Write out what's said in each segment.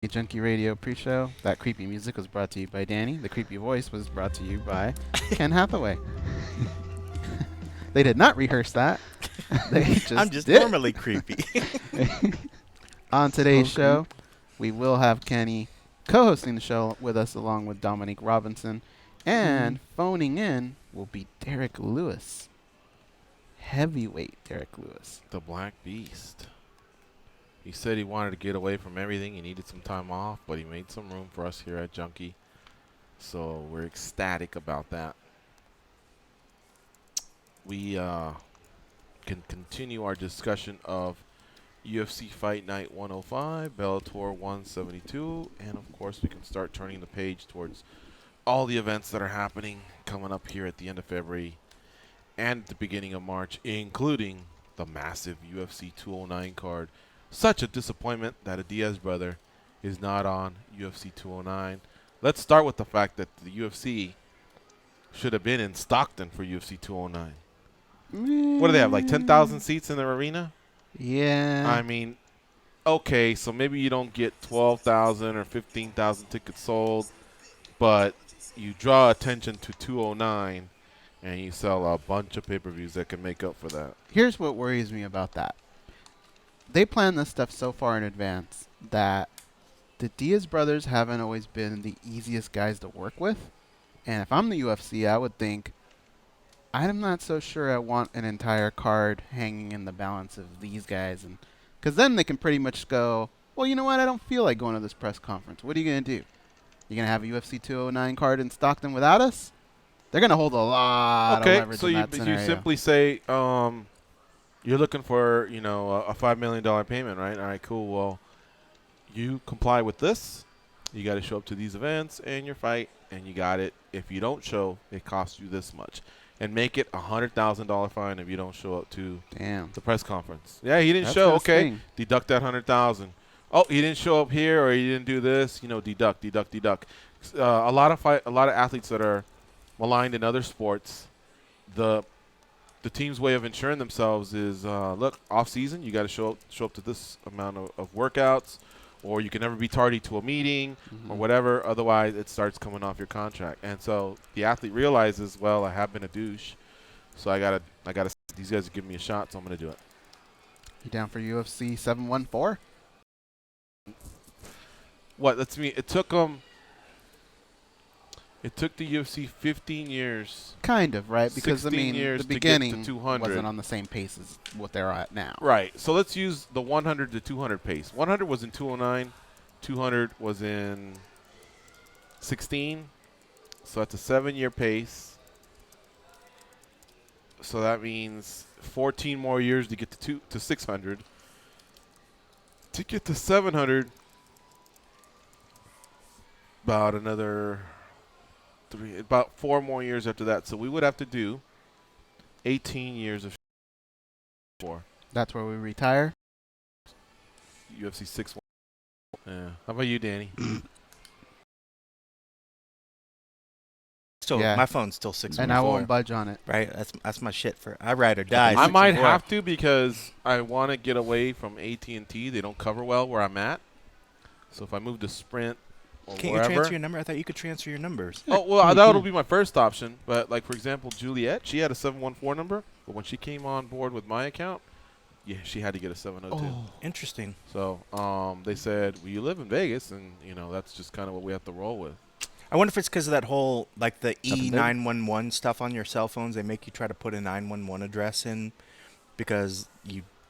MMAjunkie Radio pre-show. That creepy music was brought to you by Danny. The creepy voice was brought to you by Ken Hathaway. They did not rehearse that. They just I'm just did. normally creepy. On today's show, we will have Kenny co-hosting the show with us along with Dominique Robinson. And phoning in will be Derrick Lewis. Heavyweight Derrick Lewis. The Black Beast. He said he wanted to get away from everything. He needed some time off, but he made some room for us here at Junkie. So we're ecstatic about that. We can continue our discussion of UFC Fight Night 105, Bellator 172, and of course we can start turning the page towards all the events that are happening coming up here at the end of February and at the beginning of March, including the massive UFC 209 card. Such a disappointment that a Diaz brother is not on UFC 209. Let's start with the fact that the UFC should have been in Stockton for UFC 209. What do they have, like 10,000 seats in their arena? Yeah. I mean, okay, so maybe you don't get 12,000 or 15,000 tickets sold, but you draw attention to 209 and you sell a bunch of pay-per-views that can make up for that. Here's what worries me about that. They plan this stuff so far in advance that the Diaz brothers haven't always been the easiest guys to work with. And if I'm the UFC, I would think, I'm not so sure I want an entire card hanging in the balance of these guys. And because then they can pretty much go, well, you know what? I don't feel like going to this press conference. What are you going to do? You're going to have a UFC 209 card in Stockton without us? They're going to hold a lot of leverage in that scenario. You simply say, you're looking for, a $5 million payment, right? All right, cool. Well, you comply with this. You got to show up to these events and your fight, and you got it. If you don't show, it costs you this much. And make it a $100,000 fine if you don't show up to the press conference. Yeah, he didn't show. Okay, deduct that $100,000. Oh, he didn't show up here, or he didn't do this. Deduct. A lot of athletes that are maligned in other sports, the team's way of insuring themselves is, look, off season, you got to show up to this amount of workouts, or you can never be tardy to a meeting or whatever. Otherwise, it starts coming off your contract. And so the athlete realizes, well, I have been a douche, so I gotta. These guys are giving me a shot, so I'm gonna do it. You down for UFC 714? What? That's me. It took them. It took the UFC 15 years. Kind of, right? Because, the beginning to 200. wasn't on the same pace as what they're at now. Right. So let's use the 100 to 200 pace. 100 was in 209. 200 was in 16. So that's a 7-year pace. So that means 14 more years to get to 600. To get to 700, about another... about 4 more years after that. So we would have to do 18 years of 4. That's where we retire? UFC 6. Yeah. How about you, Danny? My phone's still 614. And I won't budge on it. Right? That's my shit for I ride or die. I might have to because I want to get away from AT&T. They don't cover well where I'm at. So if I move to Sprint, can't you transfer your number? I thought you could transfer your numbers. Oh, well, that would be my first option. But, like, for example, Juliet, she had a 714 number. But when she came on board with my account, yeah, she had to get a 702. Oh, interesting. So they said, well, you live in Vegas, and, that's just kind of what we have to roll with. I wonder if it's because of that whole, like, the E911 stuff on your cell phones. They make you try to put a 911 address in because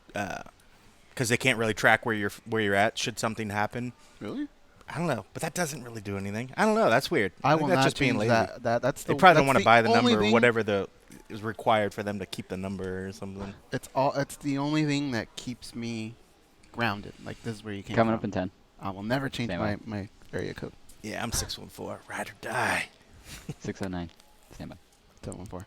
because they can't really track where you're at should something happen. Really? I don't know, but that doesn't really do anything. I don't know. That's weird. I will that's not just being change lazy. That's they probably don't want to buy the number or whatever is required for them to keep the number or something. It's the only thing that keeps me grounded. Like, this is where you came Coming from. up in 10. I will never change my area code. Yeah, I'm 614. Ride or die. 609. Stand by. 714.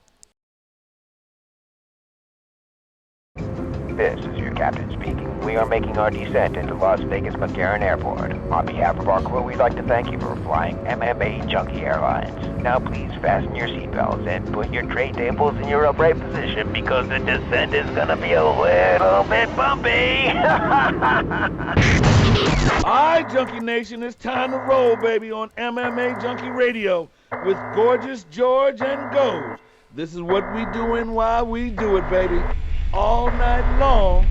This is your captain speaking. We are making our descent into Las Vegas McCarran Airport. On behalf of our crew, we'd like to thank you for flying MMAjunkie Airlines. Now please fasten your seatbelts and put your tray tables in your upright position because the descent is gonna be a little bit bumpy. Alright, Junkie Nation, it's time to roll, baby, on MMA Junkie Radio with Gorgeous George and Goes. This is what we doing while we do it, baby. All night long,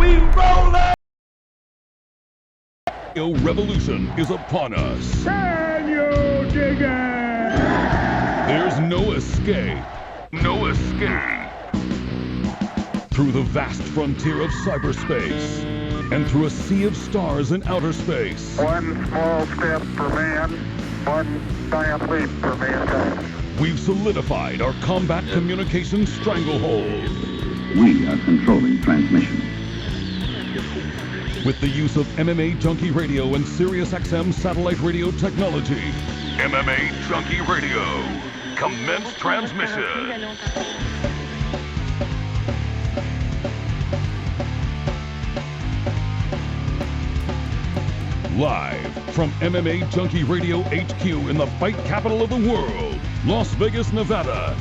we rollin'! Revolution is upon us. Can you dig it? There's no escape. No escape. Through the vast frontier of cyberspace and through a sea of stars in outer space. One small step for man, one giant leap for mankind. We've solidified our combat communications stranglehold. We are controlling transmission. With the use of MMA Junkie Radio and SiriusXM satellite radio technology. MMA Junkie Radio. Commence transmission. Live from MMA Junkie Radio HQ in the fight capital of the world, Las Vegas, Nevada.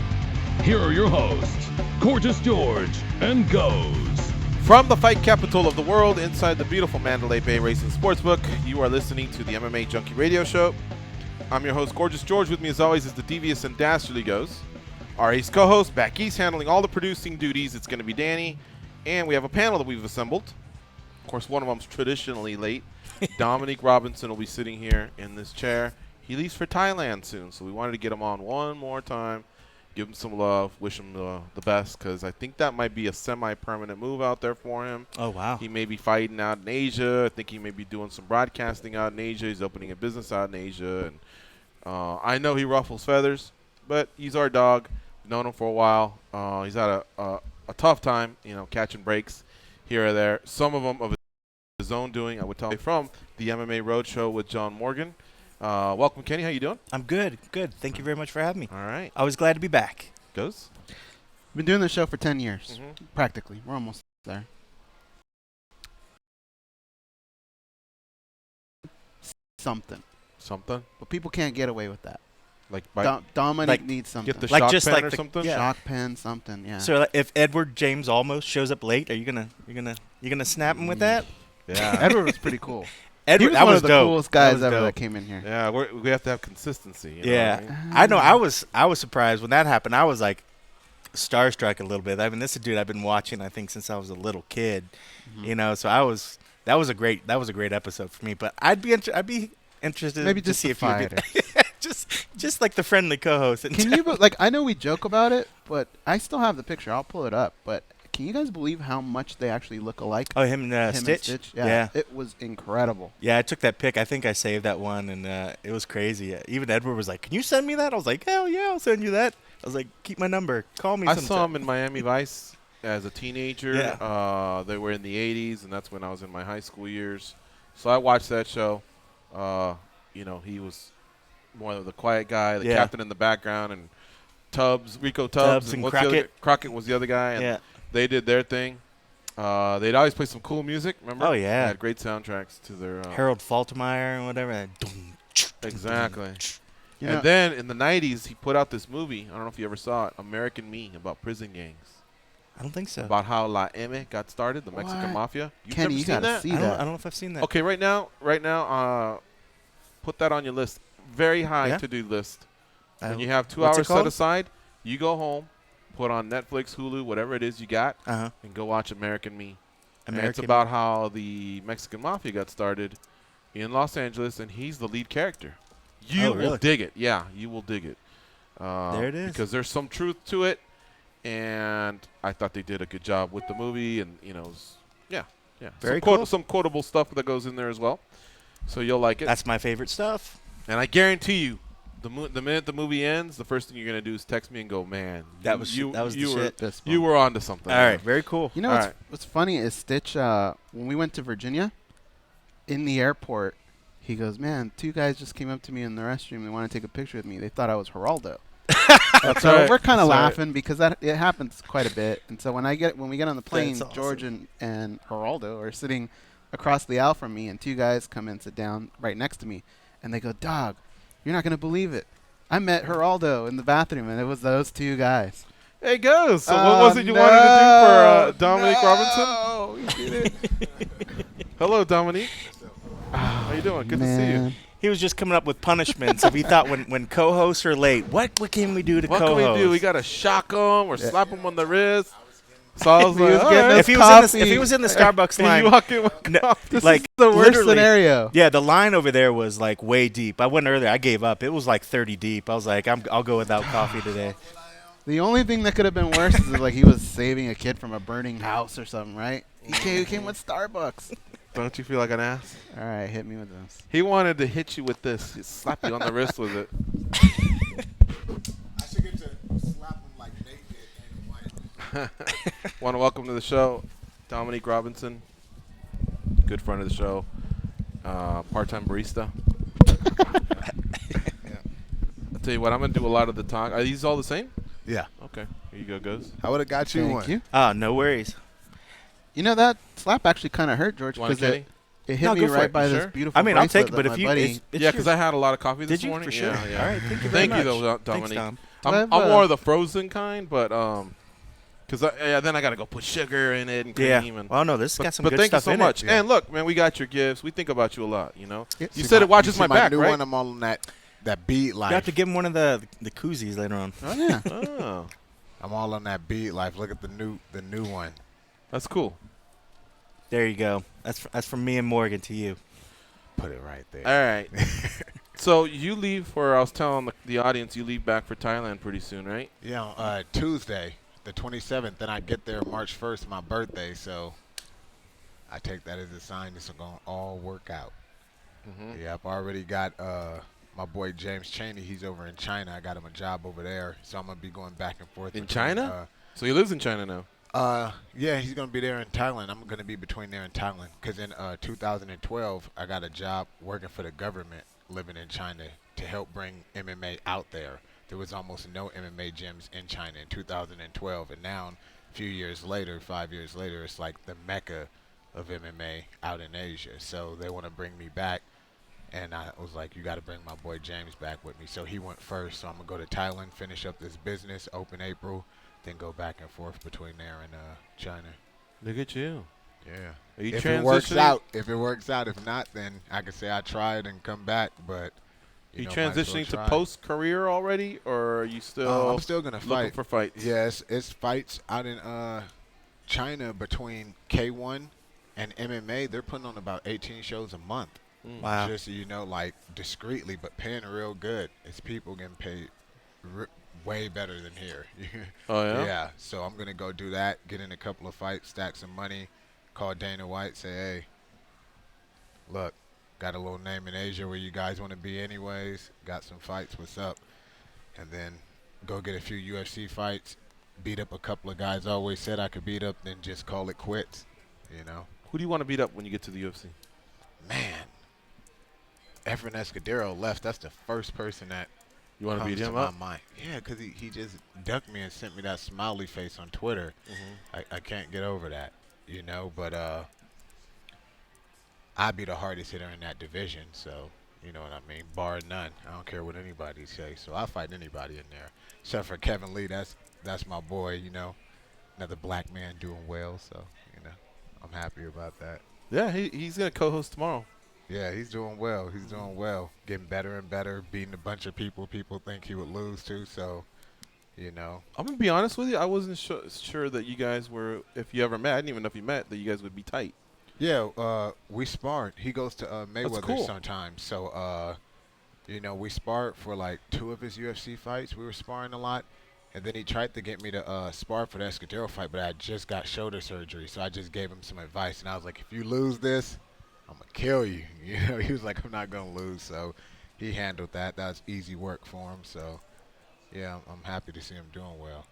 Here are your hosts, Gorgeous George and Goes. From the fight capital of the world, inside the beautiful Mandalay Bay Racing Sportsbook, you are listening to the MMA Junkie Radio Show. I'm your host, Gorgeous George. With me, as always, is the devious and dastardly Goes. Our ace co-host, back east, handling all the producing duties. It's going to be Danny. And we have a panel that we've assembled. Of course, one of them's traditionally late. Dominique Robinson will be sitting here in this chair. He leaves for Thailand soon, so we wanted to get him on one more time. Give him some love, wish him the best, because I think that might be a semi-permanent move out there for him. Oh, wow. He may be fighting out in Asia. I think he may be doing some broadcasting out in Asia. He's opening a business out in Asia. And I know he ruffles feathers, but he's our dog. Known him for a while. He's had a tough time, catching breaks here or there. Some of them of his own doing, I would tell you, from the MMA Roadshow with John Morgan. Welcome, Kenny. How you doing? I'm good. Good. Thank you very much for having me. All right. I was glad to be back. Goes? Been doing this show for 10 years, practically. We're almost there. Something. But people can't get away with that. Like by Dominique needs something. get the Like shock just pen like or the- something? yeah. Shock pen, something, yeah. So if Edward James Olmos shows up late, are you gonna snap him with that? Yeah. Edward was pretty cool. Edward, He was that one was of the dope. coolest guys was ever dope. that came in here. Yeah, we have to have consistency. You know Yeah, what I mean? I know. I was surprised when that happened. I was like starstruck a little bit. I mean, this is a dude I've been watching, I think, since I was a little kid. So that was a great episode for me. But I'd be interested Maybe to just see the if you fighter. just like the friendly co-host. Can you, like, I know we joke about it, but I still have the picture. I'll pull it up. But can you guys believe how much they actually look alike? Oh, him and Him Stitch? And Stitch? Yeah. It was incredible. Yeah, I took that pic. I think I saved that one, and it was crazy. Even Edward was like, "Can you send me that?" I was like, "Hell yeah, I'll send you that." I was like, "Keep my number. Call me." I sometime." saw him in Miami Vice as a teenager. Yeah. They were in the 80s, and that's when I was in my high school years. So I watched that show. He was more of the quiet guy, the captain in the background, and Rico Tubbs, and what's the Crockett. other, Crockett was the other guy, and Yeah. they did their thing. They'd always play some cool music, remember? Oh, yeah. They had great soundtracks to their Harold Faltermeyer and whatever. Exactly. You know- And then in the 90s, he put out this movie. I don't know if you ever saw it, American Me, about prison gangs. I don't think so. About how La M got started, the Mexican What? mafia. You've Kenny, never you seen gotta that? see I that. don't know if I've seen that. Okay, right now, put that on your list. Very high Yeah? to-do list. When Uh, you have 2 what's it hours set called? aside, you go home, put on Netflix, Hulu, whatever it is you got, Uh-huh. and go watch American Me. And it's American about how the Mexican mafia got started in Los Angeles, and he's the lead character. You will really? dig it. Yeah, you will dig it. There it is. Because there's some truth to it, and I thought they did a good job with the movie, and yeah. Very some cool. Some quotable stuff that goes in there as well, so you'll like it. That's my favorite stuff. And I guarantee you, the minute the movie ends, the first thing you're gonna do is text me and go, "Man, That was the shit. This You one. were onto something." All right, very cool. You know All what's, right. what's funny is Stitch, when we went to Virginia, in the airport, he goes, "Man, 2 guys just came up to me in the restroom. They want to take a picture with me. They thought I was Geraldo." So right. we're kind of That's right. laughing because it happens quite a bit. And so when we get on the plane, That's awesome. George and Geraldo are sitting across the aisle from me, and 2 guys come and sit down right next to me, and they go, "Dog, you're not gonna believe it. I met Geraldo in the bathroom, and it was those 2 guys." Hey, goes. So what was it you wanted to do for Dominique Robinson? Oh, he did it. Hello, Dominique. How you doing? Good to see you. Man. He was just coming up with punishments. If he thought when co-hosts are late, what can we do to What co-host? can we do? We got to shock him or slap him on the wrist. So I was He like, was all getting right. us if he was in the Starbucks And line, you walk in with no, coffee. This like is the worst literally- scenario. Yeah, the line over there was like way deep. I went earlier. I gave up. It was like 30 deep. I was like, I'll go without coffee today. The only thing that could have been worse is like he was saving a kid from a burning house or something, right? He came with Starbucks. Don't you feel like an ass? All right, hit me with this. He wanted to hit you with this. He'd slap you on the wrist with it. I should get to slap him like Nate did Dana White. Want to welcome to the show Dominique Robinson, good friend of the show, part-time barista. I'll tell you what, I'm going to do a lot of the talk. Are these all the same? Yeah. Okay. Here you go, Goes. I would have got you Thank one. you. No worries. You know, that slap actually kind of hurt, George, You want a because kitty? it hit No, me go for right it. by You this sure? beautiful I mean, I'll bracelet take it, but that if my you, buddy- Yeah, because I had a lot of coffee this Did you? morning. For sure. Yeah. All right, thank you Thank very you, much. though, Thanks, Dominique. Dom. I'm I have, more of the frozen kind, but because then I got to go put sugar in it and cream. Yeah. And, Well, no, this has got some but good thank you stuff so in much. it. And look, man, we got your gifts. We think about you a lot. You know, Yeah. you See said it watches you my see back, new right? one, I'm all on that bead life. You have to give him one of the koozies later on. Oh, yeah. Oh, I'm all on that bead life. Look at the new one. that's cool. There you go. That's from me and Morgan to you. Put it right there. All right. So you leave I was telling the audience, you leave back for Thailand pretty soon, right? Yeah, Tuesday, the 27th. Then I get there March 1st, my birthday. So I take that as a sign this is going to all work out. Mm-hmm. Yeah, I've already got my boy James Chaney. He's over in China. I got him a job over there. So I'm going to be going back and forth. In between, China? So he lives in China now. Yeah, he's going to be there in Thailand. I'm going to be between there and Thailand because in 2012, I got a job working for the government living in China to help bring MMA out there. There was almost no MMA gyms in China in 2012, and now a few years later, 5 years later, it's like the mecca of MMA out in Asia. So they want to bring me back, and I was like, you got to bring my boy James back with me. So he went first, so I'm going to go to Thailand, finish up this business, open April, then go back and forth between there and China. Look at you. Yeah. Are you If it works transitioning? out, if not, then I can say I tried and come back. But You know, might as well transitioning to try. post-career already, or are you still I'm still gonna looking fight. for fights? Yes, it's fights out in China between K1 and MMA. They're putting on about 18 shows a month. Wow. Just so you know, like discreetly, but paying real good. It's people getting paid way better than here. Oh, yeah? Yeah. So I'm gonna go do that, get in a couple of fights, stack some money, call Dana White, say, hey, look, got a little name in Asia where you guys want to be anyways. Got some fights. What's up? And then go get a few UFC fights, beat up a couple of guys I always said I could beat up, then just call it quits. You know? Who do you want to beat up when you get to the UFC? Man, Efren Escudero left. That's the first person that You want to comes beat to him my up? mind. Yeah, because he just ducked me and sent me that smiley face on Twitter. I can't get over that, you know. But I'd be the hardest hitter in that division, so you know what I mean. Bar none. I don't care what anybody says. So I'll fight anybody in there, except for Kevin Lee. That's my boy. You know, another black man doing well. So you know, I'm happy about that. Yeah, he's going to co-host tomorrow. Yeah, he's doing well. He's doing well. Getting better and better, beating a bunch of people think he would lose to. So, you know. I'm going to be honest with you. I wasn't sure that you guys were, if you ever met, I didn't even know if you met, that you guys would be tight. Yeah, we sparred. He goes to Mayweather cool. sometimes. So, you know, we sparred for like 2 of his UFC fights. We were sparring a lot. And then he tried to get me to spar for the Escudero fight, but I just got shoulder surgery. So I just gave him some advice. And I was like, if you lose this, I'm going to kill you. You know, he was like, I'm not going to lose. So he handled that. That was easy work for him. So, yeah, I'm happy to see him doing well.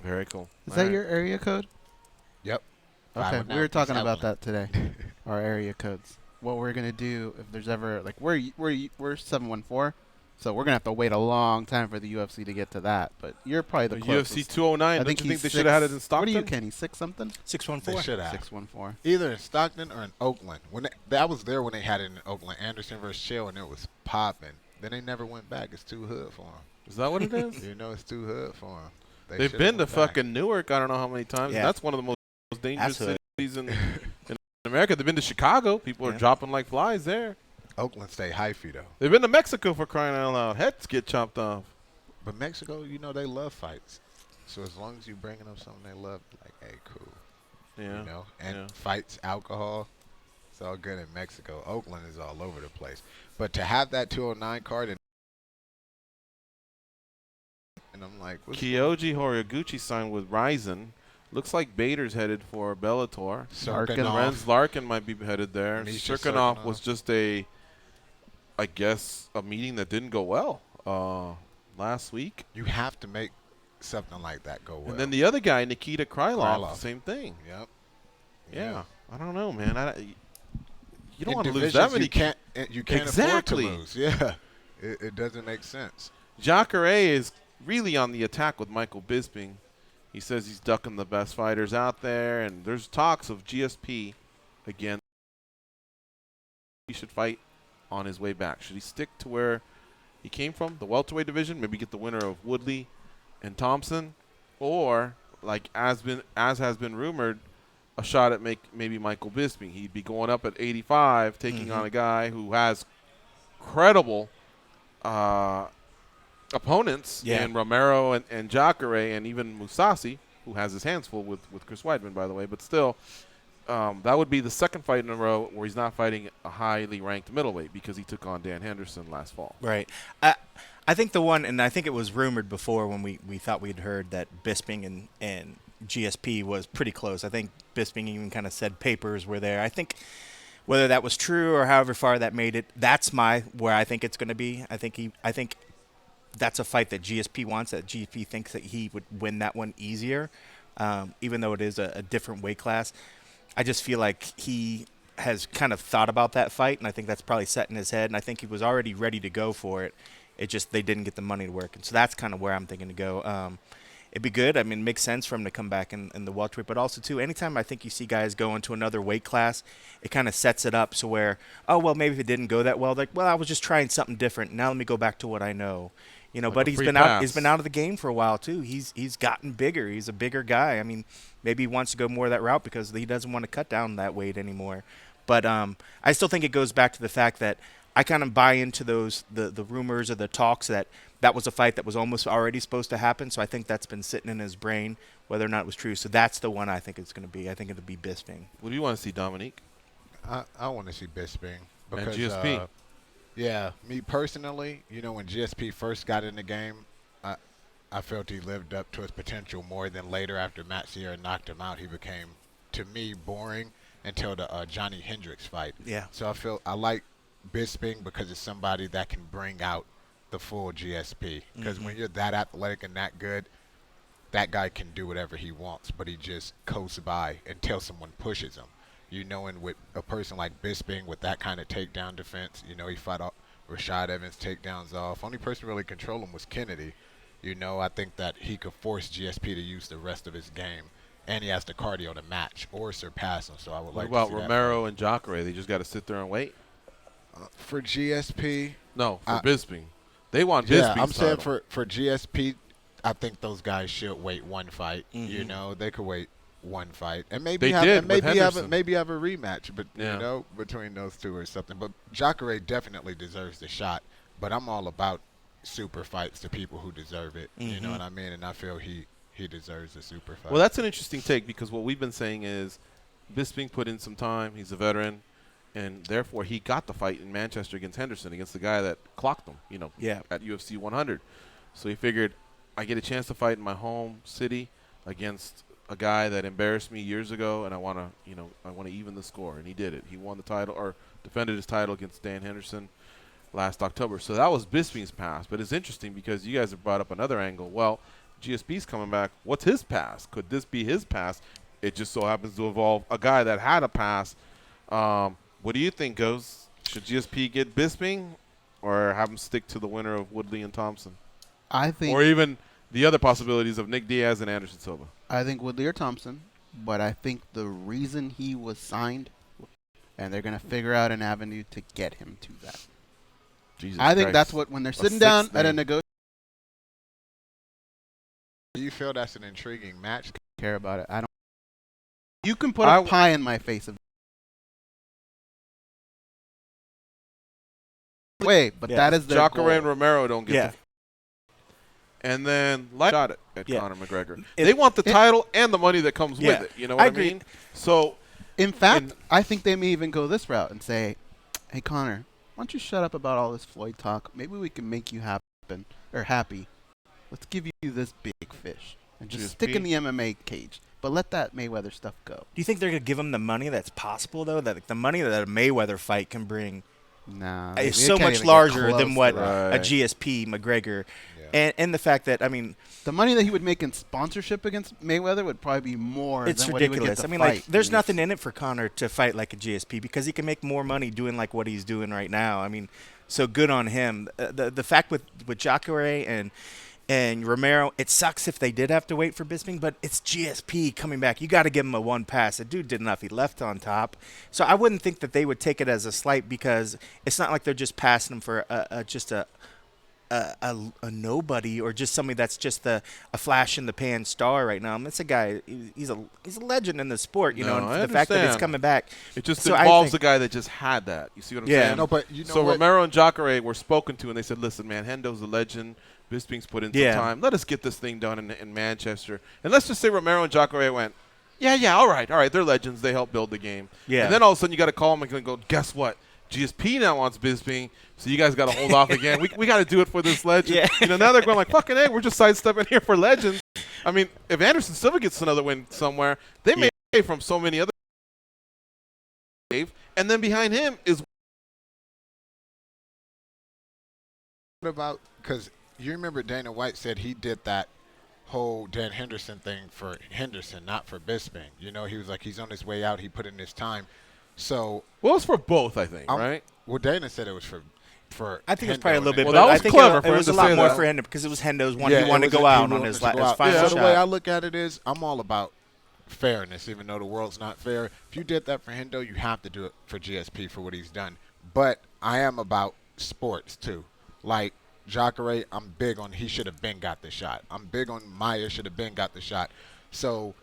Very cool. Is that your area code? Yep. Okay, we were talking about that today. Our area codes. What we're gonna do if there's ever like we're 714, so we're gonna have to wait a long time for the UFC to get to that. But you're probably the closest. UFC 209. I Don't think you think he's they should have had it in Stockton? What are you, Kenny? 6 something? 614. They should have. 614. Either in Stockton or in Oakland. I was there when they had it in Oakland, Anderson versus Chill, and it was popping. Then they never went back. It's too hood for them. Is that what it is? You know, it's too hood for them. They've been to fucking Newark. I don't know how many times. Yeah. That's one of the most dangerous That's hood. cities in America. They've been to Chicago. People are dropping like flies there. Oakland stay hyphy, though. They've been to Mexico for crying out loud. Heads get chopped off. But Mexico, they love fights. So as long as you're bringing them something they love, like, hey, cool. Yeah. And fights, alcohol, it's all good in Mexico. Oakland is all over the place. But to have that 209 card, and I'm like, Kyoji Horiguchi signed with Ryzen. Looks like Bader's headed for Bellator. Renz Larkin might be headed there. Serkinov was just a meeting that didn't go well last week. You have to make something like that go well. And then the other guy, Nikita Krylov, same thing. Yep. Yeah. I don't know, man. You don't want to lose that many. You can't afford to lose. Yeah. It doesn't make sense. Jacare is really on the attack with Michael Bisping. He says he's ducking the best fighters out there, and there's talks of GSP again. He should fight on his way back. Should he stick to where he came from, the welterweight division, maybe get the winner of Woodley and Thompson, or like as has been rumored, a shot at maybe Michael Bisping. He'd be going up at 85, taking on a guy who has credible opponents in Romero and Jacare and even Mousasi, who has his hands full with Chris Weidman, by the way. But still, that would be the second fight in a row where he's not fighting a highly ranked middleweight because he took on Dan Henderson last fall. Right. I think the one, and I think it was rumored before when we thought we'd heard that Bisping and GSP was pretty close. I think Bisping even kind of said papers were there. I think whether that was true or however far that made it, that's where I think it's going to be. I think that's a fight that GSP wants, that GSP thinks that he would win that one easier, even though it is a different weight class. I just feel like he has kind of thought about that fight, and I think that's probably set in his head, and I think he was already ready to go for it. It just they didn't get the money to work, and so that's kind of where I'm thinking to go. It'd be good. I mean, it makes sense for him to come back in the welterweight, but also, too, anytime I think you see guys go into another weight class, it kind of sets it up so where, maybe if it didn't go that well, I was just trying something different. Now let me go back to what I know. But he's been out of the game for a while, too. He's gotten bigger. He's a bigger guy. I mean, maybe he wants to go more that route because he doesn't want to cut down that weight anymore. But I still think it goes back to the fact that I kind of buy into those the rumors or the talks that was a fight that was almost already supposed to happen. So I think that's been sitting in his brain, whether or not it was true. So that's the one I think it's going to be. I think it'll be Bisping. What do you want to see, Dominique? I want to see Bisping. Because, and GSP. Yeah, me personally, when GSP first got in the game, I felt he lived up to his potential more than later after Matt Sierra knocked him out. He became, to me, boring until the Johnny Hendricks fight. Yeah. So I like Bisping because it's somebody that can bring out the full GSP. Because when you're that athletic and that good, that guy can do whatever he wants, but he just coasts by until someone pushes him. And with a person like Bisping with that kind of takedown defense, he fought Rashad Evans takedowns off. Only person really control him was Kennedy. I think that he could force GSP to use the rest of his game, and he has the cardio to match or surpass him. So I would like to see that. What about Romero and Jacare? They just got to sit there and wait? For GSP? No, for Bisping. They want Bisping. Yeah, I'm saying for GSP, I think those guys should wait one fight. They could wait one fight, and maybe have a rematch, but between those two or something. But Jacare definitely deserves the shot. But I'm all about super fights to people who deserve it. You know what I mean? And I feel he deserves a super fight. Well, that's an interesting take because what we've been saying is Bisping put in some time. He's a veteran, and therefore he got the fight in Manchester against Henderson, against the guy that clocked him. At UFC 100. So he figured, I get a chance to fight in my home city against a guy that embarrassed me years ago, and I want to even the score, and he did it. He won the title or defended his title against Dan Henderson last October. So that was Bisping's past. But it's interesting because you guys have brought up another angle. Well, GSP's coming back. What's his past? Could this be his past? It just so happens to involve a guy that had a past. What do you think, Goes? Should GSP get Bisping or have him stick to the winner of Woodley and Thompson? I think, or even the other possibilities of Nick Diaz and Anderson Silva. I think Woodley or Thompson, but I think the reason he was signed, and they're going to figure out an avenue to get him to that. I think that's what, when they're sitting down at a negotiation. Do you feel that's an intriguing match? Care about it. I don't. You can put a pie in my face. way, but that is their Jacare goal. and Romero don't get and then shot at Conor McGregor. They want the title and the money that comes with it. You know what I mean? So, in fact, I think they may even go this route and say, "Hey, Conor, why don't you shut up about all this Floyd talk? Maybe we can make you happy. Let's give you this big fish and just stick in the MMA cage, but let that Mayweather stuff go." Do you think they're gonna give him the money that's possible though? That the money that a Mayweather fight can bring is so much larger than what a GSP McGregor. And the fact that, I mean, the money that he would make in sponsorship against Mayweather would probably be more it's than ridiculous. What he would get to I mean, fight. like, there's nothing in it for Conor to fight like a GSP because he can make more money doing like what he's doing right now. I mean, so good on him. The fact with Jacare and Romero, it sucks if they did have to wait for Bisping, but it's GSP coming back. You got to give him a one pass. The dude did enough. He left on top. So I wouldn't think that they would take it as a slight because it's not like they're just passing him for just a nobody or just somebody that's just a flash in the pan star right now. I mean, it's a guy. He's a legend in the sport, you know. And the fact that it's coming back, it just involves the guy that just had that. You see what I'm saying? No, but you know so Romero and Jacare were spoken to, and they said, "Listen, man, Hendo's a legend. Bisping's put in some time. Let us get this thing done in Manchester." And let's just say Romero and Jacare went, "Yeah, all right. They're legends. They helped build the game." Yeah. And then all of a sudden, you got to call them and go, "Guess what? GSP now wants Bisping, so you guys got to hold off again. We got to do it for this legend." Yeah. You know, now they're going like, "Fucking hey, we're just sidestepping here for legends." I mean, if Anderson Silva gets another win somewhere, they may pay from so many other. And then behind him is. What about, because you remember Dana White said he did that whole Dan Henderson thing for Henderson, not for Bisping. You know, he was like, he's on his way out. He put in his time. So well, it's for both, I think, right? Well, Dana said it was for I think it's probably a little bit. Well, that was clever. It was a lot more for Hendo because it was Hendo's one. He wanted to go out on his final shot. So the way I look at it is, I'm all about fairness, even though the world's not fair. If you did that for Hendo, you have to do it for GSP for what he's done. But I am about sports too. Like Jacare, I'm big on he should have been got the shot. I'm big on Maia should have been got the shot. So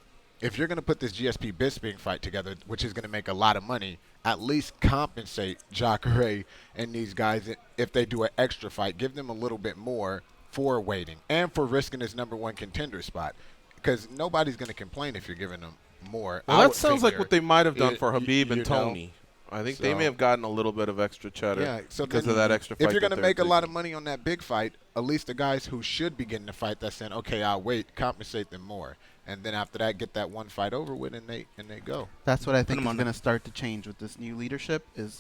if you're going to put this GSP Bisping fight together, which is going to make a lot of money, at least compensate Jacare and these guys if they do an extra fight. Give them a little bit more for waiting and for risking his #1 contender spot, because nobody's going to complain if you're giving them more. Well, that sounds like what they might have done for Habib and Tony. I think they may have gotten a little bit of extra cheddar because of that extra fight. If you're going to make a lot of money on that big fight, at least the guys who should be getting the fight that's saying, okay, I'll wait, compensate them more. And then after that, get that one fight over with, and they go. That's what I think is going to start to change with this new leadership. Can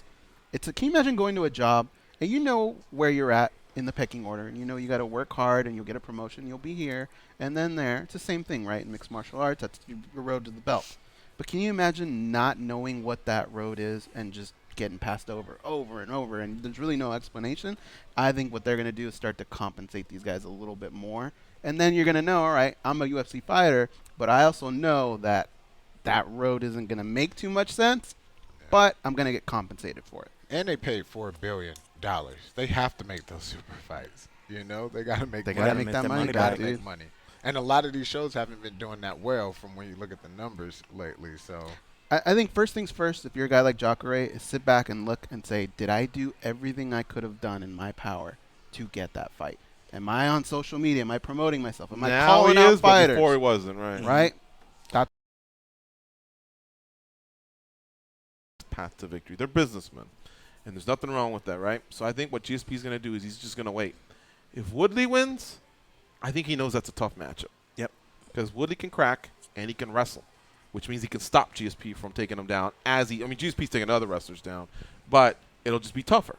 you imagine going to a job and you know where you're at in the pecking order, and you know you got to work hard, and you'll get a promotion, you'll be here, and then there. It's the same thing, right? In mixed martial arts, that's your road to the belt. But can you imagine not knowing what that road is and just getting passed over and over, and there's really no explanation? I think what they're going to do is start to compensate these guys a little bit more. And then you're going to know, all right, I'm a UFC fighter, but I also know that that road isn't going to make too much sense, but I'm going to get compensated for it. And they paid $4 billion. They have to make those super fights. You know, they got to make money. They got to make that money back, dude. Make money. And a lot of these shows haven't been doing that well from when you look at the numbers lately. So I think first things first, if you're a guy like Jacare, is sit back and look and say, did I do everything I could have done in my power to get that fight? Am I on social media? Am I promoting myself? Am I calling out fighters? Before he wasn't, right? Right? That's path to victory. They're businessmen, and there's nothing wrong with that, right? So I think what GSP is going to do is he's just going to wait. If Woodley wins, I think he knows that's a tough matchup. Yep. Because Woodley can crack and he can wrestle, which means he can stop GSP from taking him down GSP's taking other wrestlers down, but it'll just be tougher.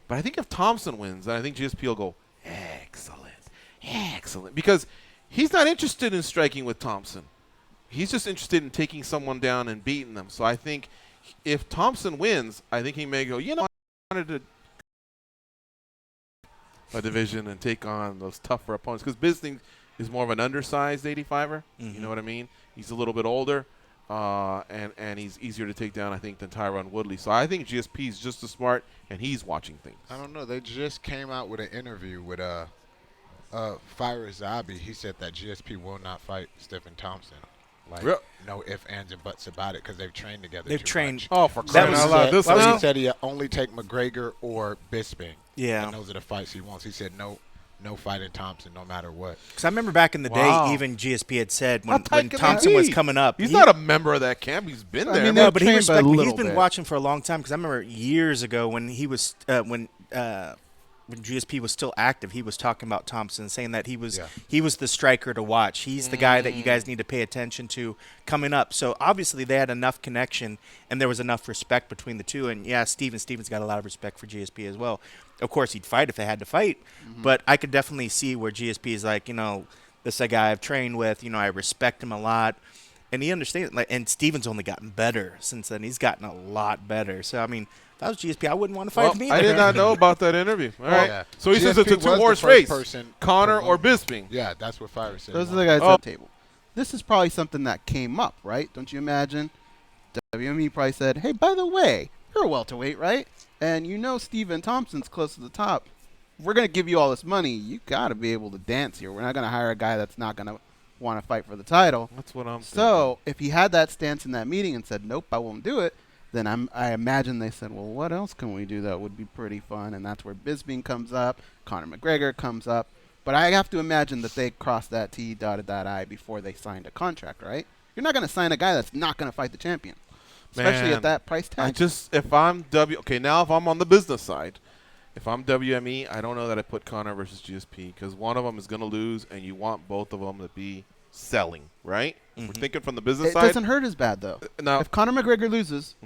But I think if Thompson wins, then I think GSP will go, excellent. Because he's not interested in striking with Thompson. He's just interested in taking someone down and beating them. So I think if Thompson wins, I think he may go, I wanted to a division and take on those tougher opponents. Because Bisping is more of an undersized 85er. Mm-hmm. You know what I mean? He's a little bit older, and he's easier to take down, I think, than Tyron Woodley. So I think GSP is just as smart, and he's watching things. I don't know. They just came out with an interview with Fire Zabi. He said that GSP will not fight Stephen Thompson. Like, Real- no ifs, ands, and buts about it because they've trained together. They've too trained. much. Oh, for That crying was- out loud. This Well, now? he said he'll only take McGregor or Bisping. Yeah. And those are the fights he wants. He said no fighting Thompson no matter what. Because I remember back in the Wow. day, even GSP had said How when tight can Thompson that was be? coming up. He's he- not a member of that camp. He's been I there. mean, man. No, but he trained by a respected. He's little been bit. watching for a long time. Because I remember years ago when he was when GSP was still active, he was talking about Thompson, saying that he was the striker to watch. He's the guy that you guys need to pay attention to coming up. So obviously they had enough connection and there was enough respect between the two. And yeah, Steven's got a lot of respect for GSP as well. Of course, he'd fight if they had to fight, but I could definitely see where GSP is like, this is a guy I've trained with. I respect him a lot. And he understands, and Steven's only gotten better since then. He's gotten a lot better. So, I mean, if I was GSP, I wouldn't want to fight him either. I did not know about that interview. All right. yeah. So he says GSP it's a was the two-horse first race. person Connor to or move. Bisping. Yeah, that's what Fire said. Those are the guys at the table. This is probably something that came up, right? Don't you imagine? WME probably said, hey, by the way, you're a welterweight, right? And Steven Thompson's close to the top. We're going to give you all this money. You got to be able to dance here. We're not going to hire a guy that's not going to want to fight for the title. That's what I'm So if he had that stance in that meeting and said, nope, I won't do it, then I imagine they said, well, what else can we do that would be pretty fun? And that's where Bisping comes up, Conor McGregor comes up. But I have to imagine that they crossed that T, dotted that I before they signed a contract, right? You're not going to sign a guy that's not going to fight the champion, especially Man, at that price tag. if I'm now if I'm on the business side, if I'm WME, I don't know that I put Connor versus GSP because one of them is going to lose, and you want both of them to be selling, right? We're thinking from the business It side. doesn't hurt as bad, though. Now, If Conor McGregor loses,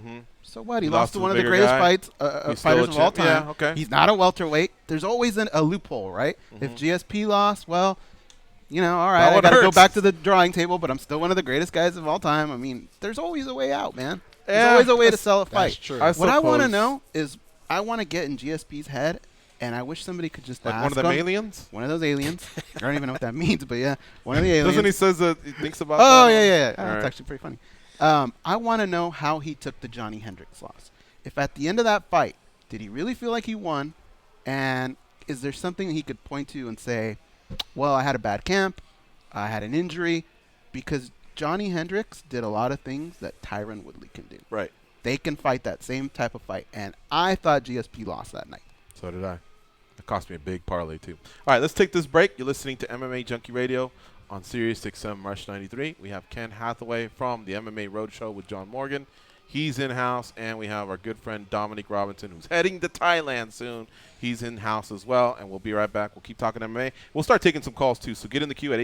so what? He He lost lost to to one the of the bigger greatest guy. He's still fighters a of all champ. time. Yeah, okay. He's not a welterweight. There's always a loophole, right? If GSP lost, well, all right, That I one got to go hurts. back to the drawing table, but I'm still one of the greatest guys of all time. I mean, there's always a way out, man. There's Yeah, always a way to that's- sell a fight. That's true. What I want to suppose. know is I want to get in GSP's head, and I wish somebody could just Like ask one of them him. aliens? One of those aliens. I don't even know what that means, but yeah, one of the aliens. Doesn't he says that he thinks about Oh, that? yeah. All That's right. actually pretty funny. I want to know how he took the Johnny Hendricks loss. If at the end of that fight, did he really feel like he won? And is there something he could point to and say, well, I had a bad camp, I had an injury? Because Johnny Hendricks did a lot of things that Tyron Woodley can do. Right. They can fight that same type of fight. And I thought GSP lost that night. So did I. It cost me a big parlay, too. All right, let's take this break. You're listening to MMA Junkie Radio on Sirius XM Rush 93. We have Ken Hathaway from the MMA Roadshow with John Morgan. He's in-house, and we have our good friend Dominique Robinson, who's heading to Thailand soon. He's in-house as well, and we'll be right back. We'll keep talking MMA. We'll start taking some calls, too, so get in the queue at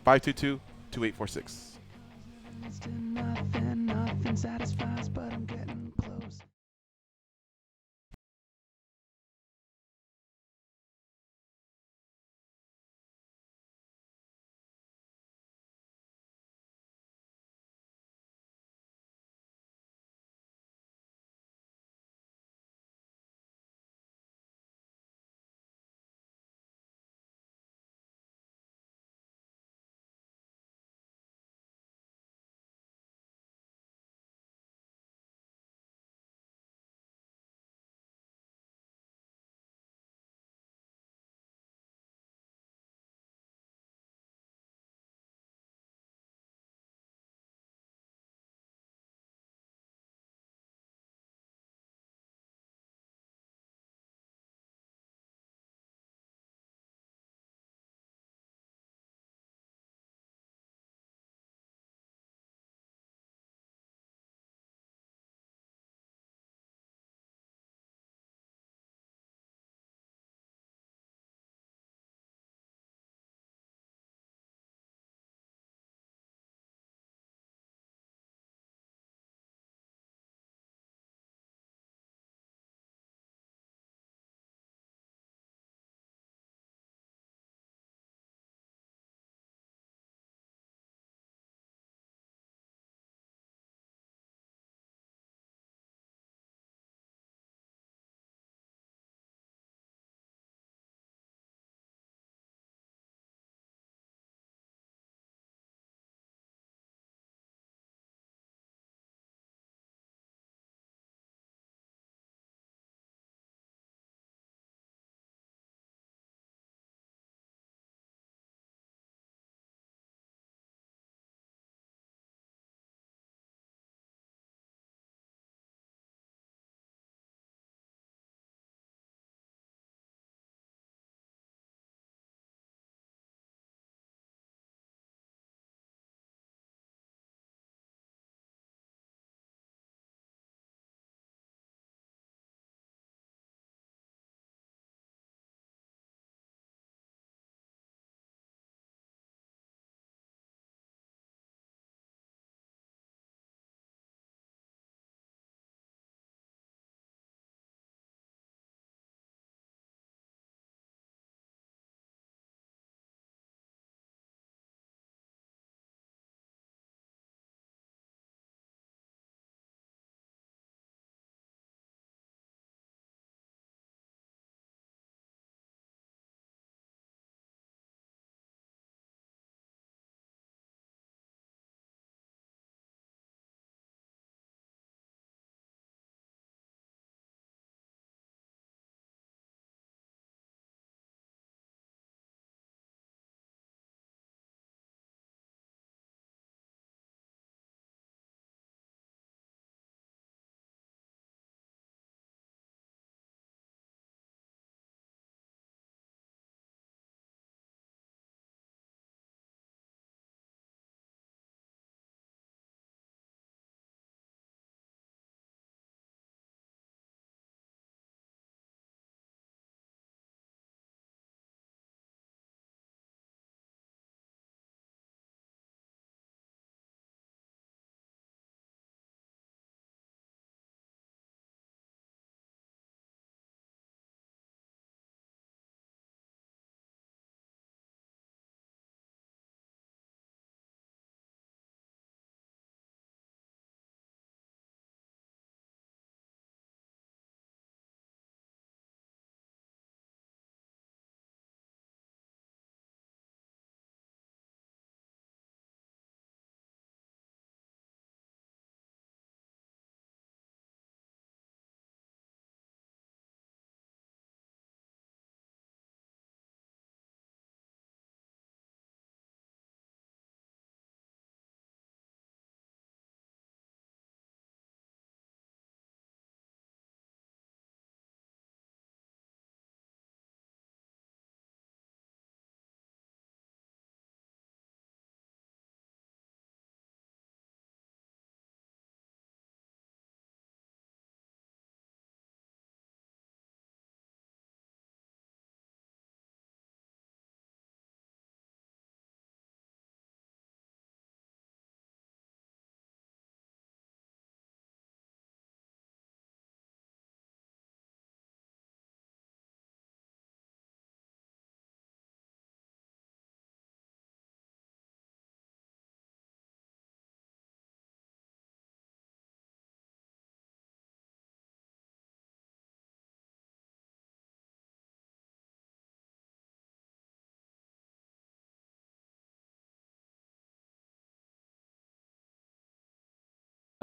866-522-2846. Nothing satisfies, but I'm getting close.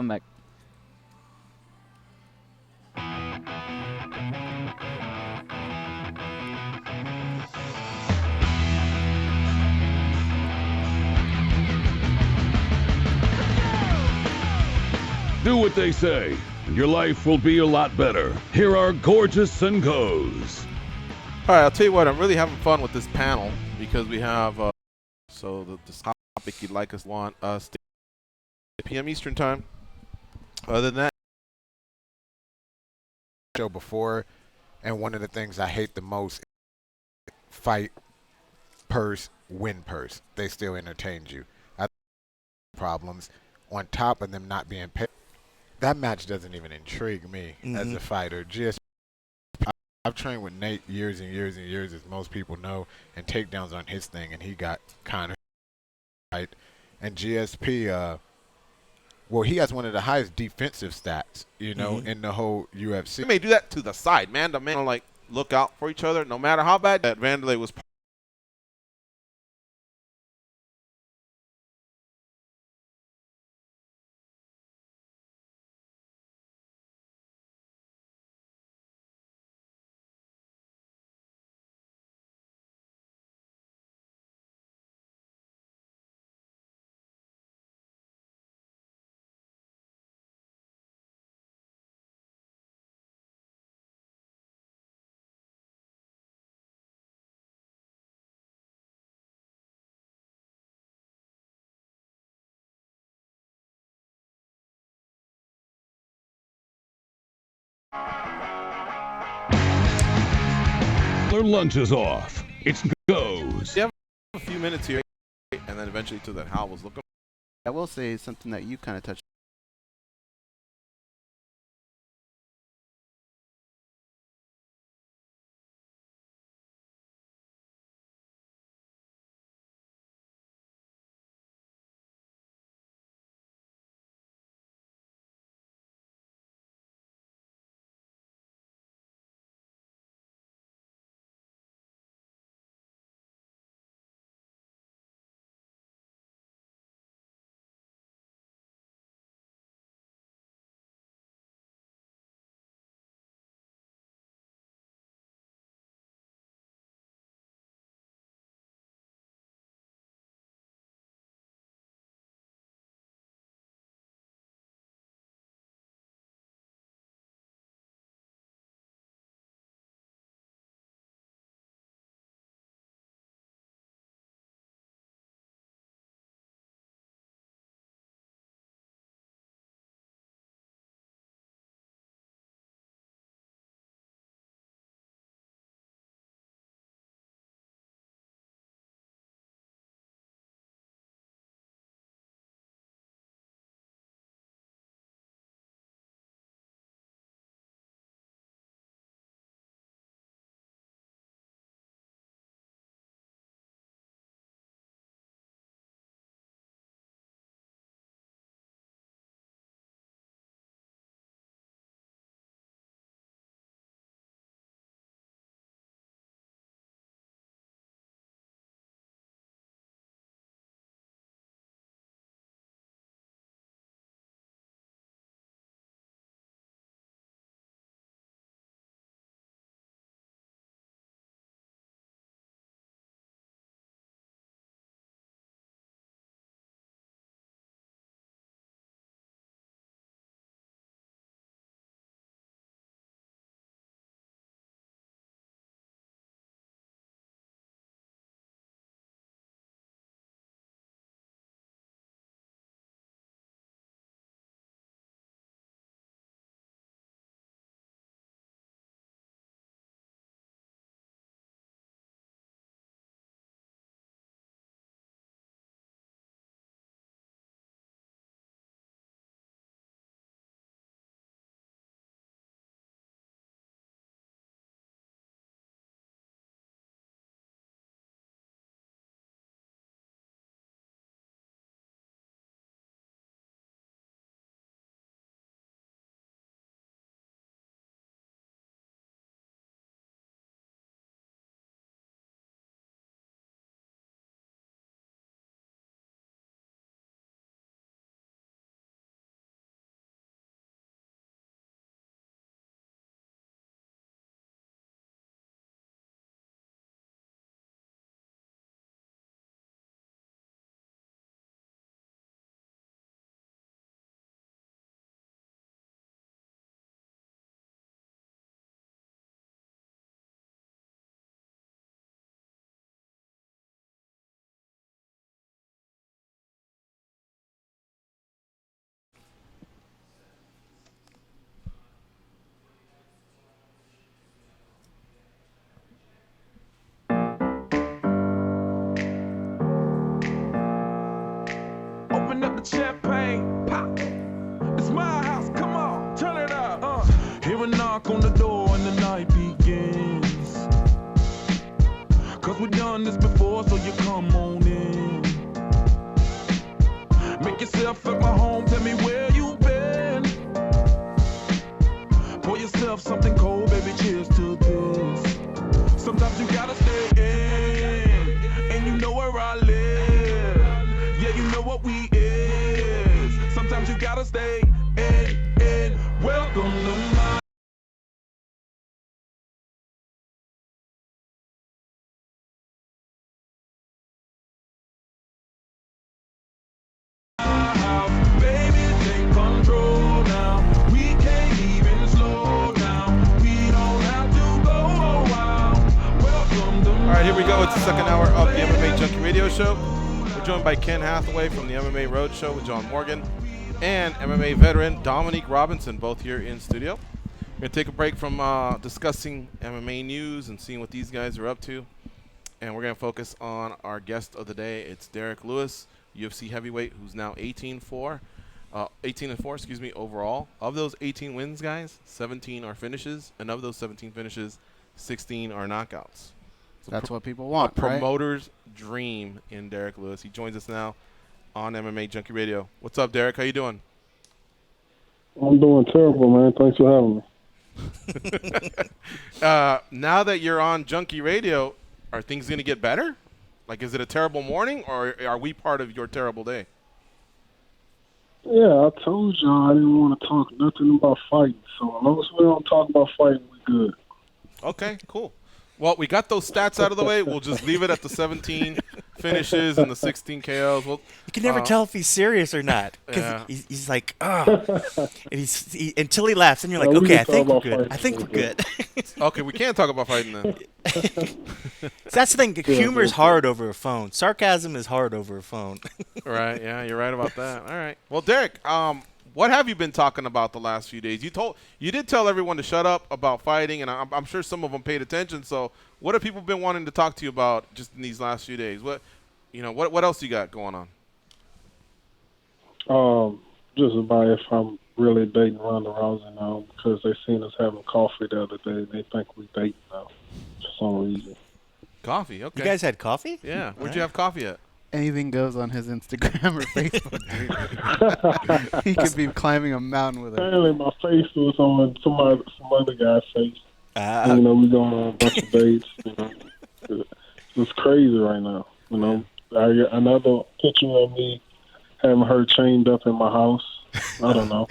I'm back. Do what they say, and your life will be a lot better. Here are Gorgeous and Goes. All right, I'll tell you what. I'm really having fun with this panel because we have so the topic you'd like us want us to 8 p.m. Eastern time. Other than that, show before, and one of the things I hate the most: fight, purse, win purse. They still entertained you. I problems on top of them not being paid. That match doesn't even intrigue me as a fighter. I've trained with Nate years and years and years, as most people know, and takedowns on his thing, and he got kind of right. And GSP, well, he has one of the highest defensive stats, you know, in the whole UFC. we may do that to the side, man. The man like look out for each other, no matter how bad that Vandalay was. Their lunch is off. It's Goes. You have a few minutes here, and then eventually to that Hal was looking. I will say something that you kind of touched yourself at my home, tell me where you been. Pour yourself something cold, baby, cheers to this. Sometimes you gotta stay in, and you know where I live. Yeah, you know what we is. Sometimes you gotta stay in. Welcome to my house. Baby, take control now. We can't even slow down. We don't have to go a while. Welcome to All right, here we go. It's the second hour of the MMA Junkie Radio Show. We're joined by Ken Hathaway from the MMA Roadshow with John Morgan and MMA veteran Dominique Robinson, both here in studio. We're going to take a break from discussing MMA news and seeing what these guys are up to. And we're going to focus on our guest of the day. It's Derrick Lewis, UFC heavyweight, who's now 18-4 overall. Of those 18 wins, guys, 17 are finishes. And of those 17 finishes, 16 are knockouts. So That's what people want, a right? promoter's dream in Derrick Lewis. He joins us now on MMA Junkie Radio. What's up, Derrick? How you doing? I'm doing terrible, man. Thanks for having me. Now that you're on Junkie Radio, are things going to get better? Like, is it a terrible morning, or are we part of your terrible day? Yeah, I told y'all I didn't want to talk nothing about fighting. So as long as we don't talk about fighting, we good. Okay, cool. Well, we got those stats out of the way. We'll just leave it at the 17 finishes and the 16 KOs. Well, you can never tell if he's serious or not. Yeah. He's like, oh. Until he laughs, and you're like, okay, I think we're good. I think we're good. Okay, we can't talk about fighting then. So that's the thing. Humor's hard over a phone. Sarcasm is hard over a phone. Right, yeah, you're right about that. All right. Well, Derrick, what have you been talking about the last few days? You did tell everyone to shut up about fighting, and I'm sure some of them paid attention. So, what have people been wanting to talk to you about just in these last few days? What else you got going on? Just about if I'm really dating Ronda Rousey now, because they seen us having coffee the other day, and they think we dating now for some reason. Coffee, okay. You guys had coffee? Yeah. Where'd you have coffee at? Anything goes on his Instagram or Facebook, dude. He could be climbing a mountain with it. Apparently my face was on some other guy's face. We going on a bunch of dates. It's crazy right now. I got another picture of me having her chained up in my house. I don't know.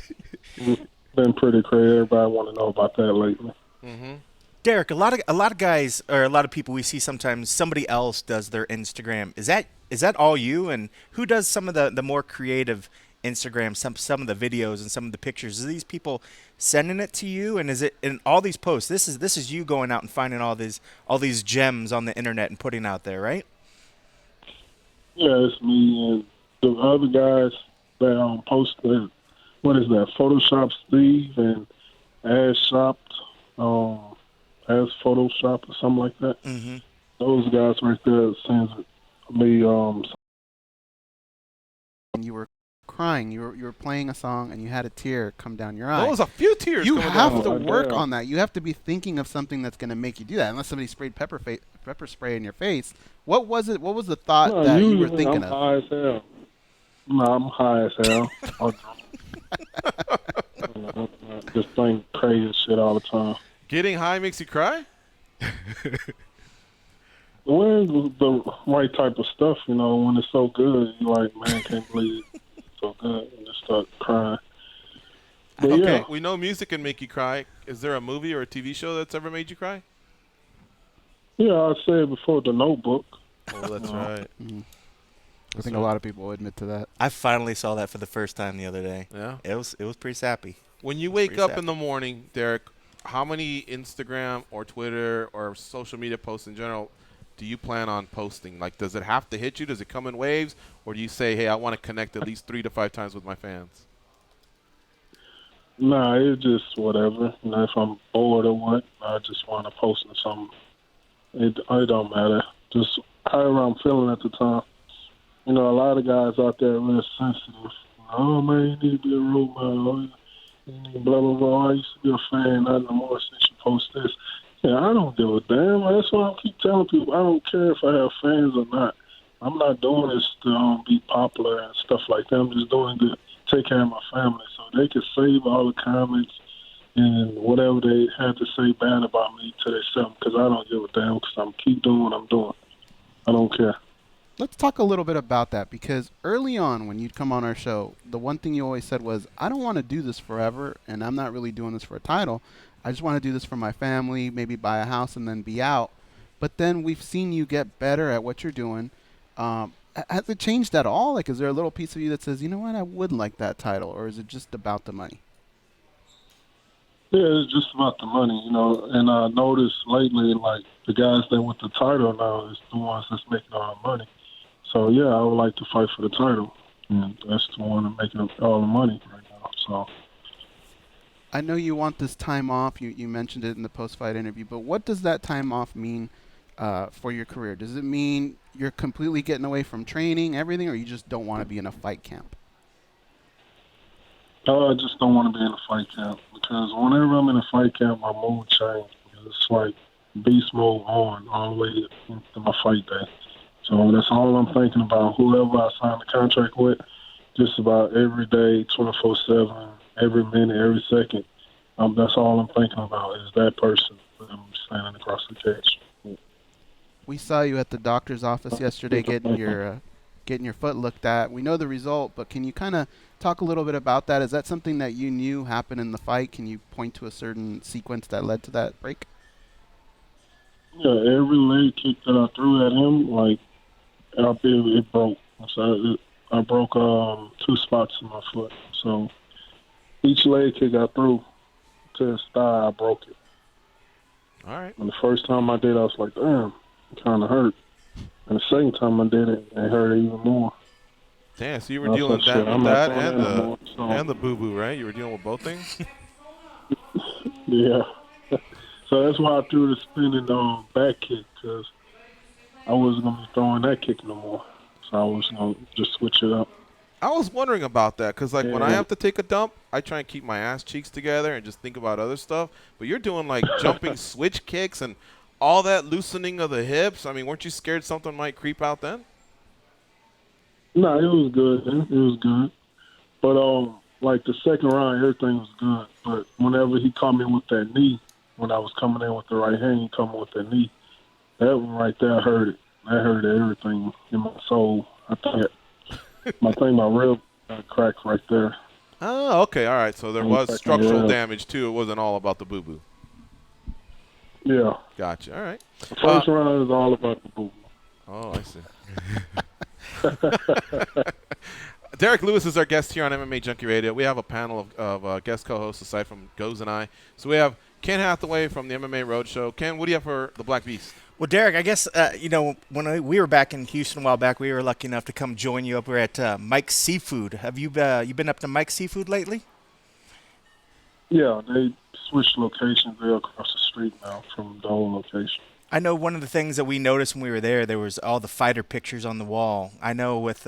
It's been pretty crazy. Everybody want to know about that lately. Mm-hmm. Derrick, a lot of guys, or a lot of people we see sometimes, somebody else does their Instagram. Is that all you? And who does some of the more creative Instagram, some of the videos and some of the pictures? Are these people sending it to you? And is it in all these posts? This is you going out and finding all these gems on the internet and putting out there, right? Yeah, it's me and the other guys that post that. What is that? Photoshop Steve and Ass Shopped. As Photoshop or something like that. Mm-hmm. Those guys right there sends me. And you were crying. You were playing a song, and you had a tear come down your eye. There was a few tears. You coming have down. to work on that. You have to be thinking of something that's going to make you do that. Unless somebody sprayed pepper spray in your face. What was it? What was the thought that you were thinking I'm of? high as hell. No, I'm high as hell. Just think crazy shit all the time. Getting high makes you cry? When the right type of stuff, when it's so good, you're like, man, I can't believe it's so good, and just start crying. But Okay, yeah. we know music can make you cry. Is there a movie or a TV show that's ever made you cry? Yeah, I said before, The Notebook. Oh, that's right. Mm-hmm. I think a lot of people will admit to that. I finally saw that for the first time the other day. Yeah, it was pretty sappy. When you wake up in the morning, Derrick, how many Instagram or Twitter or social media posts in general do you plan on posting? Like, does it have to hit you? Does it come in waves? Or do you say, hey, I want to connect at least 3 to 5 times with my fans? Nah, it's just whatever. If I'm bored or what, I just want to post something. It don't matter. Just however I'm feeling at the time. A lot of guys out there are real sensitive. Oh, man, you need to be a role model. You need blah, blah, blah. I used to be a fan. Not no more since you post this. Yeah, I don't give a damn. That's why I keep telling people I don't care if I have fans or not. I'm not doing this to be popular and stuff like that. I'm just doing it to take care of my family, so they can save all the comments and whatever they had to say bad about me to themselves, because I don't give a damn, because I'm keep doing what I'm doing. I don't care. Let's talk a little bit about that, because early on when you'd come on our show, the one thing you always said was, I don't want to do this forever, and I'm not really doing this for a title. I just want to do this for my family, maybe buy a house and then be out. But then we've seen you get better at what you're doing. Has it changed at all? Like, is there a little piece of you that says, you know what, I would like that title, or is it just about the money? Yeah, it's just about the money, and I noticed lately, like, the guys that with the title now is the ones that's making all the money. So, yeah, I would like to fight for the title, and that's the one that's making all the money right now. So, I know you want this time off. You mentioned it in the post-fight interview, but what does that time off mean for your career? Does it mean you're completely getting away from training, everything, or you just don't want to be in a fight camp? I just don't want to be in a fight camp, because whenever I'm in a fight camp, my mood changes. It's like beast mode on all the way into my fight day. So that's all I'm thinking about. Whoever I sign the contract with, just about every day, 24/7, every minute, every second. That's all I'm thinking about is that person that I'm standing across the cage. We saw you at the doctor's office yesterday getting your foot looked at. We know the result, but can you kind of talk a little bit about that? Is that something that you knew happened in the fight? Can you point to a certain sequence that led to that break? Yeah, every leg kick that I threw at him, like, it broke. So I broke 2 spots in my foot. So each leg kick I threw to his thigh, I broke it. All right. And the first time I did, I was like, damn, it kind of hurt. And the second time I did it, it hurt even more. Damn, so you were dealing with that and the boo-boo, right? You were dealing with both things? Yeah. So that's why I threw the spinning back kick, because I wasn't going to be throwing that kick no more. So I was going to just switch it up. I was wondering about that, because when I have to take a dump, I try and keep my ass cheeks together and just think about other stuff. But you're doing, like, jumping switch kicks and all that loosening of the hips. I mean, weren't you scared something might creep out then? No, it was good. It was good. But, like, the second round, everything was good. But whenever he caught me with that knee, when I was coming in with the right hand, he caught me with that knee. That one right there hurt it. That hurt everything in my soul. I think my rib got cracked right there. Oh, okay. All right. So there was structural damage, too. It wasn't all about the boo-boo. Yeah. Gotcha. All right. The first round is all about the boo-boo. Oh, I see. Derrick Lewis is our guest here on MMA Junkie Radio. We have a panel of guest co-hosts aside from Goes and I. So we have Ken Hathaway from the MMA Roadshow. Ken, what do you have for the Black Beast? Well, Derrick, I guess, when we were back in Houston a while back, we were lucky enough to come join you up here at Mike's Seafood. Have you been up to Mike's Seafood lately? Yeah, they switched locations there across the street now from the old location. I know one of the things that we noticed when we were there was all the fighter pictures on the wall. I know with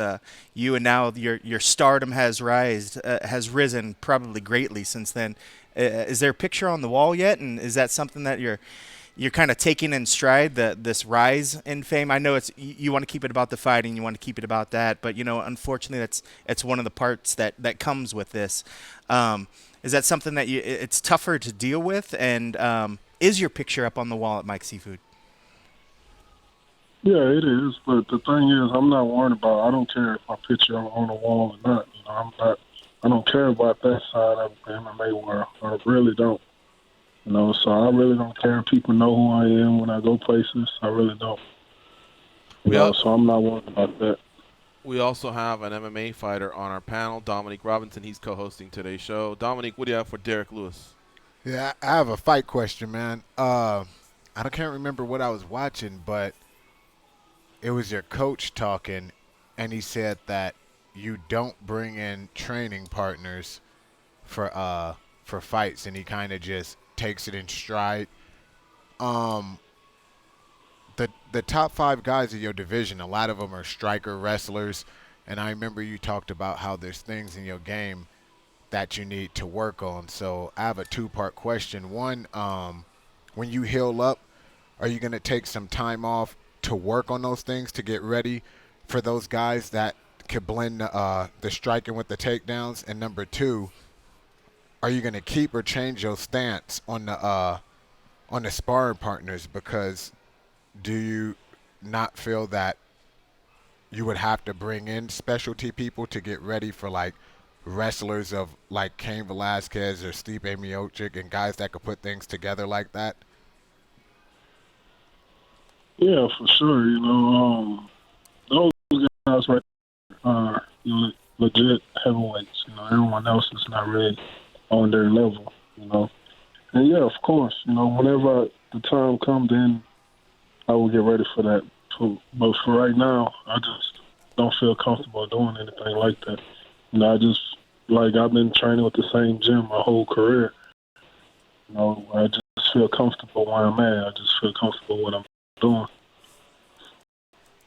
you and now your stardom has risen probably greatly since then. Is there a picture on the wall yet? And is that something that you're kind of taking in stride, this rise in fame? I know you want to keep it about the fighting, you want to keep it about that, but unfortunately it's one of the parts that comes with this. Is that something that it's tougher to deal with? And is your picture up on the wall at Mike's Seafood? Yeah, it is. But the thing is, I'm not worried about. I don't care if my picture on the wall or not. I don't care about that side of the MMA world. I really don't. So I really don't care if people know who I am when I go places. I really don't. So I'm not worried about that. We also have an MMA fighter on our panel, Dominique Robinson. He's co-hosting today's show. Dominique, what do you have for Derrick Lewis? Yeah, I have a fight question, man. I can't remember what I was watching, but it was your coach talking, and he said that you don't bring in training partners for fights, and he kind of just takes it in stride. The top 5 guys of your division, a lot of them are striker wrestlers, and I remember you talked about how there's things in your game that you need to work on. So I have a 2-part question. One, when you heal up, are you going to take some time off to work on those things to get ready for those guys that could blend the striking with the takedowns? And number two, are you going to keep or change your stance on the sparring partners? Because do you not feel that you would have to bring in specialty people to get ready for like wrestlers of like Cain Velasquez or Stipe Miocic and guys that could put things together like that? Yeah, for sure. Those guys right there are legit heavyweights. Everyone else is not really on their level. And yeah, of course. Whenever the time comes, then I will get ready for that too. But for right now, I just don't feel comfortable doing anything like that. I've been training with the same gym my whole career. I just feel comfortable where I'm at. I just feel comfortable with what I'm doing.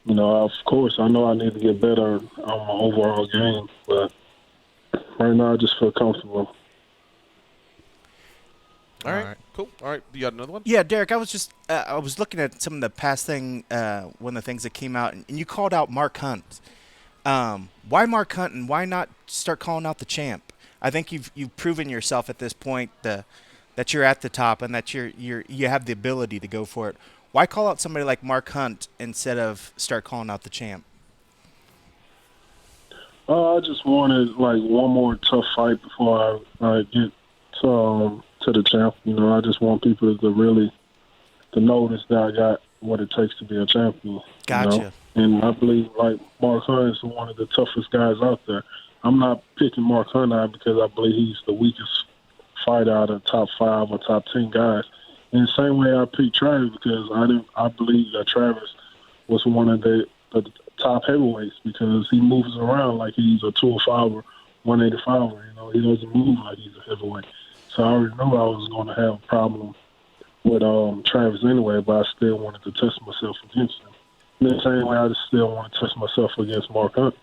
Of course, I know I need to get better on my overall game, but right now I just feel comfortable. All right, cool. All right, you got another one? Yeah, Derrick, I was just I was looking at some of the past one of the things that came out, and you called out Mark Hunt. Why Mark Hunt, and why not start calling out the champ? I think you've proven yourself at this point that you're at the top and that you have the ability to go for it. Why call out somebody like Mark Hunt instead of start calling out the champ? I just wanted one more tough fight before I get to the champ. I just want people to really notice that I got what it takes to be a champion. Gotcha. And I believe Mark Hunt is one of the toughest guys out there. I'm not picking Mark Hunt out because I believe he's the weakest fighter out of the top 5 or top 10 guys. In the same way I picked Travis because I believe that Travis was one of the top heavyweights because he moves around like he's a 205 or 185. He doesn't move like he's a heavyweight. So I already knew I was going to have a problem with Travis anyway, but I still wanted to test myself against him. In the same way, I just still want to test myself against Mark Hunt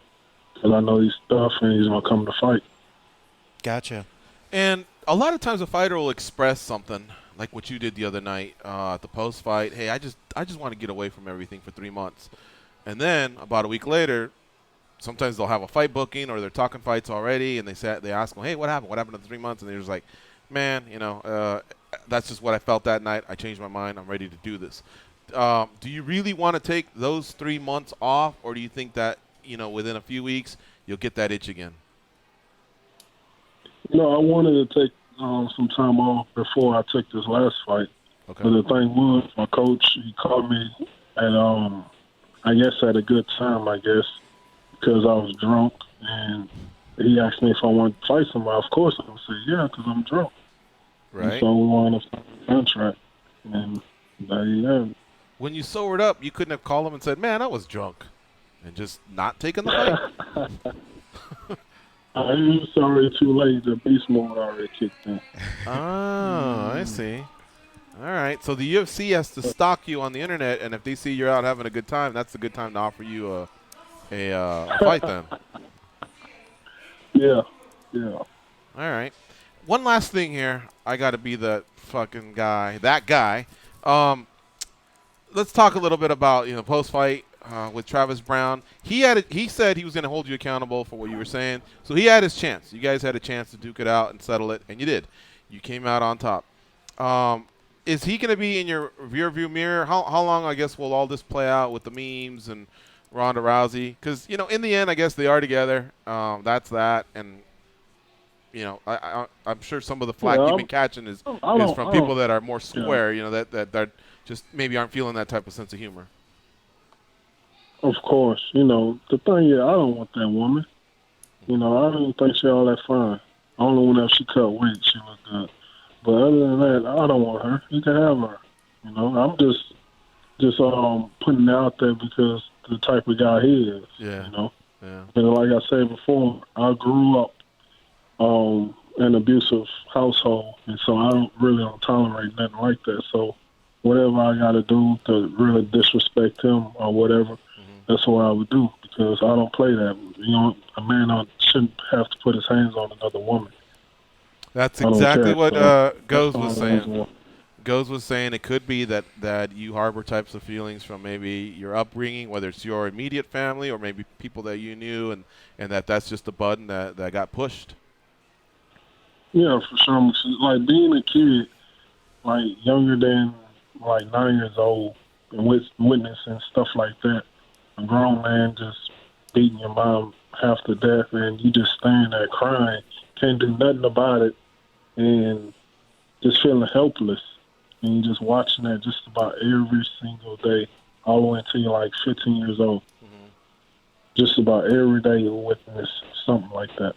because I know he's tough and he's going to come to fight. Gotcha. And a lot of times a fighter will express something like what you did the other night at the post-fight. Hey, I just want to get away from everything for 3 months. And then about a week later, sometimes they'll have a fight booking or they're talking fights already, and they ask them, hey, what happened? What happened in the 3 months? And they're just like, man, that's just what I felt that night. I changed my mind. I'm ready to do this. Do you really want to take those 3 months off, or do you think that, within a few weeks you'll get that itch again? I wanted to take some time off before I took this last fight. Okay. But the thing was, my coach, he called me at, I guess at a good time, because I was drunk, and he asked me if I wanted to fight somebody. Of course, I would say yeah, because I'm drunk. Right. And so we wound up signing a contract, and there you have it. When you sobered up, you couldn't have called him and said, man, I was drunk, and just not taken the fight? It's already too late. The beast mode already kicked in. Oh, I see. All right. So the UFC has to stalk you on the internet, and if they see you're out having a good time, that's a good time to offer you a fight then. Yeah. All right. One last thing here. I got to be the fucking guy. That guy. Let's talk a little bit about, post-fight with Travis Brown. He said he was going to hold you accountable for what you were saying. So he had his chance. You guys had a chance to duke it out and settle it, and you did. You came out on top. Is he going to be in your rearview mirror? How long, I guess, will all this play out with the memes and Ronda Rousey? Because, in the end, I guess they are together. That's that. And, I'm sure some of the flack you've been catching is from people that are more square, that just maybe aren't feeling that type of sense of humor. Of course. The thing is, I don't want that woman. I don't think she all that fine. Only whenever she cut weight, she look good. But other than that, I don't want her. You can have her. I'm just putting it out there because the type of guy he is. Yeah. Yeah. And like I said before, I grew up in an abusive household, and so I don't tolerate nothing like that. So whatever I got to do to really disrespect him or whatever, that's what I would do because I don't play that. A man shouldn't have to put his hands on another woman. That's exactly what Goes was saying. Goes was saying it could be that you harbor types of feelings from maybe your upbringing, whether it's your immediate family or maybe people that you knew, and that's just a button that got pushed. Yeah, for sure. Like being a kid, like younger than like 9 years old, and witnessing stuff like that, a grown man just beating your mom half to death, and you just standing there crying, can't do nothing about it, and just feeling helpless. And you're just watching that just about every single day, all the way until you're like 15 years old. Mm-hmm. Just about every day you witness something like that.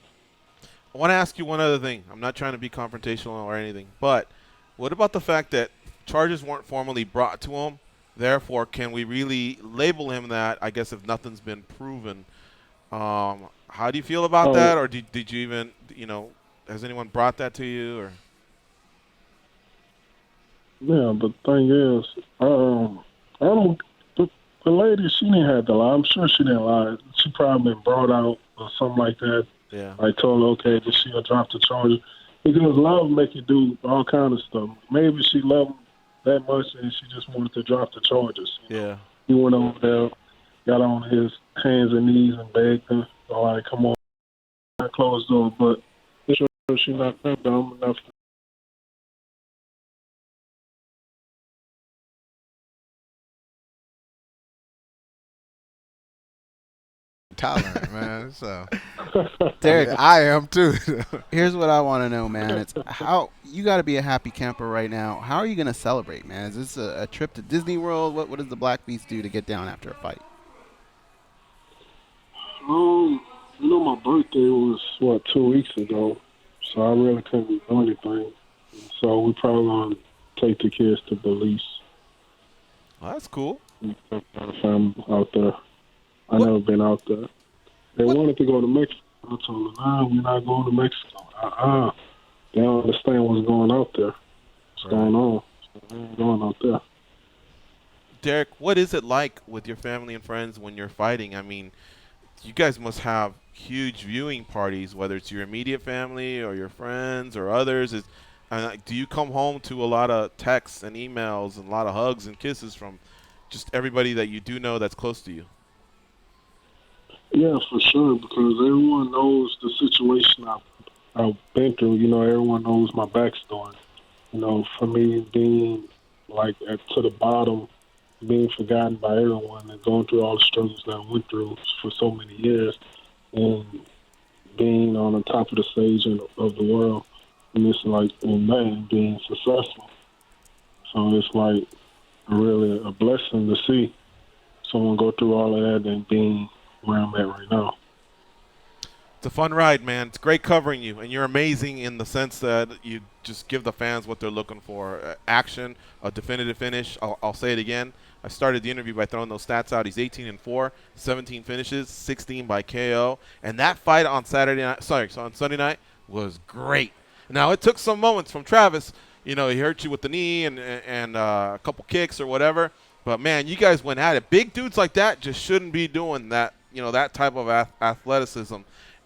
I want to ask you one other thing. I'm not trying to be confrontational or anything, but what about the fact that charges weren't formally brought to him? Therefore, can we really label him that, I guess, if nothing's been proven? How do you feel about that? Or did you even, has anyone brought that to you? Or? Yeah, but the thing is, the lady, she didn't have to lie. I'm sure she didn't lie. She probably been brought out or something like that. Yeah. I told her, okay, that she'll drop the charges. Because love make you do all kind of stuff. Maybe she loved him that much and she just wanted to drop the charges. Yeah. He went over there, got on his hands and knees and begged her, all right, come on. I closed the door, but I'm sure she's not that dumb enough to Thailand, man. So, Derrick, I am too. Here's what I want to know, man. It's how you got to be a happy camper right now. How are you going to celebrate, man? Is this a trip to Disney World? What does the Black Beast do to get down after a fight? My birthday was 2 weeks ago, so I really couldn't do anything. So we probably gonna take the kids to Belize. Well, that's cool. Family out there. I never been out there. They wanted to go to Mexico. I told them, nah, we're not going to Mexico. They don't understand what's going out there. What's going on. So they ain't going out there. Derrick, what is it like with your family and friends when you're fighting? I mean, you guys must have huge viewing parties, whether it's your immediate family or your friends or others. Do you come home to a lot of texts and emails and a lot of hugs and kisses from just everybody that you do know that's close to you? Yeah, for sure, because everyone knows the situation I've been through. Everyone knows my backstory. For me being to the bottom, being forgotten by everyone and going through all the struggles that I went through for so many years, and being on the top of the stage of the world, and it's being successful. So it's really a blessing to see someone go through all of that and being where I'm at right now. It's a fun ride, man. It's great covering you, and you're amazing in the sense that you just give the fans what they're looking for. Action, a definitive finish. I'll say it again. I started the interview by throwing those stats out. He's 18-4, 17 finishes, 16 by KO. And that fight on on Sunday night was great. Now, it took some moments from Travis. He hurt you with the knee and a couple kicks or whatever. But, man, you guys went at it. Big dudes like that just shouldn't be doing that, that type of athleticism.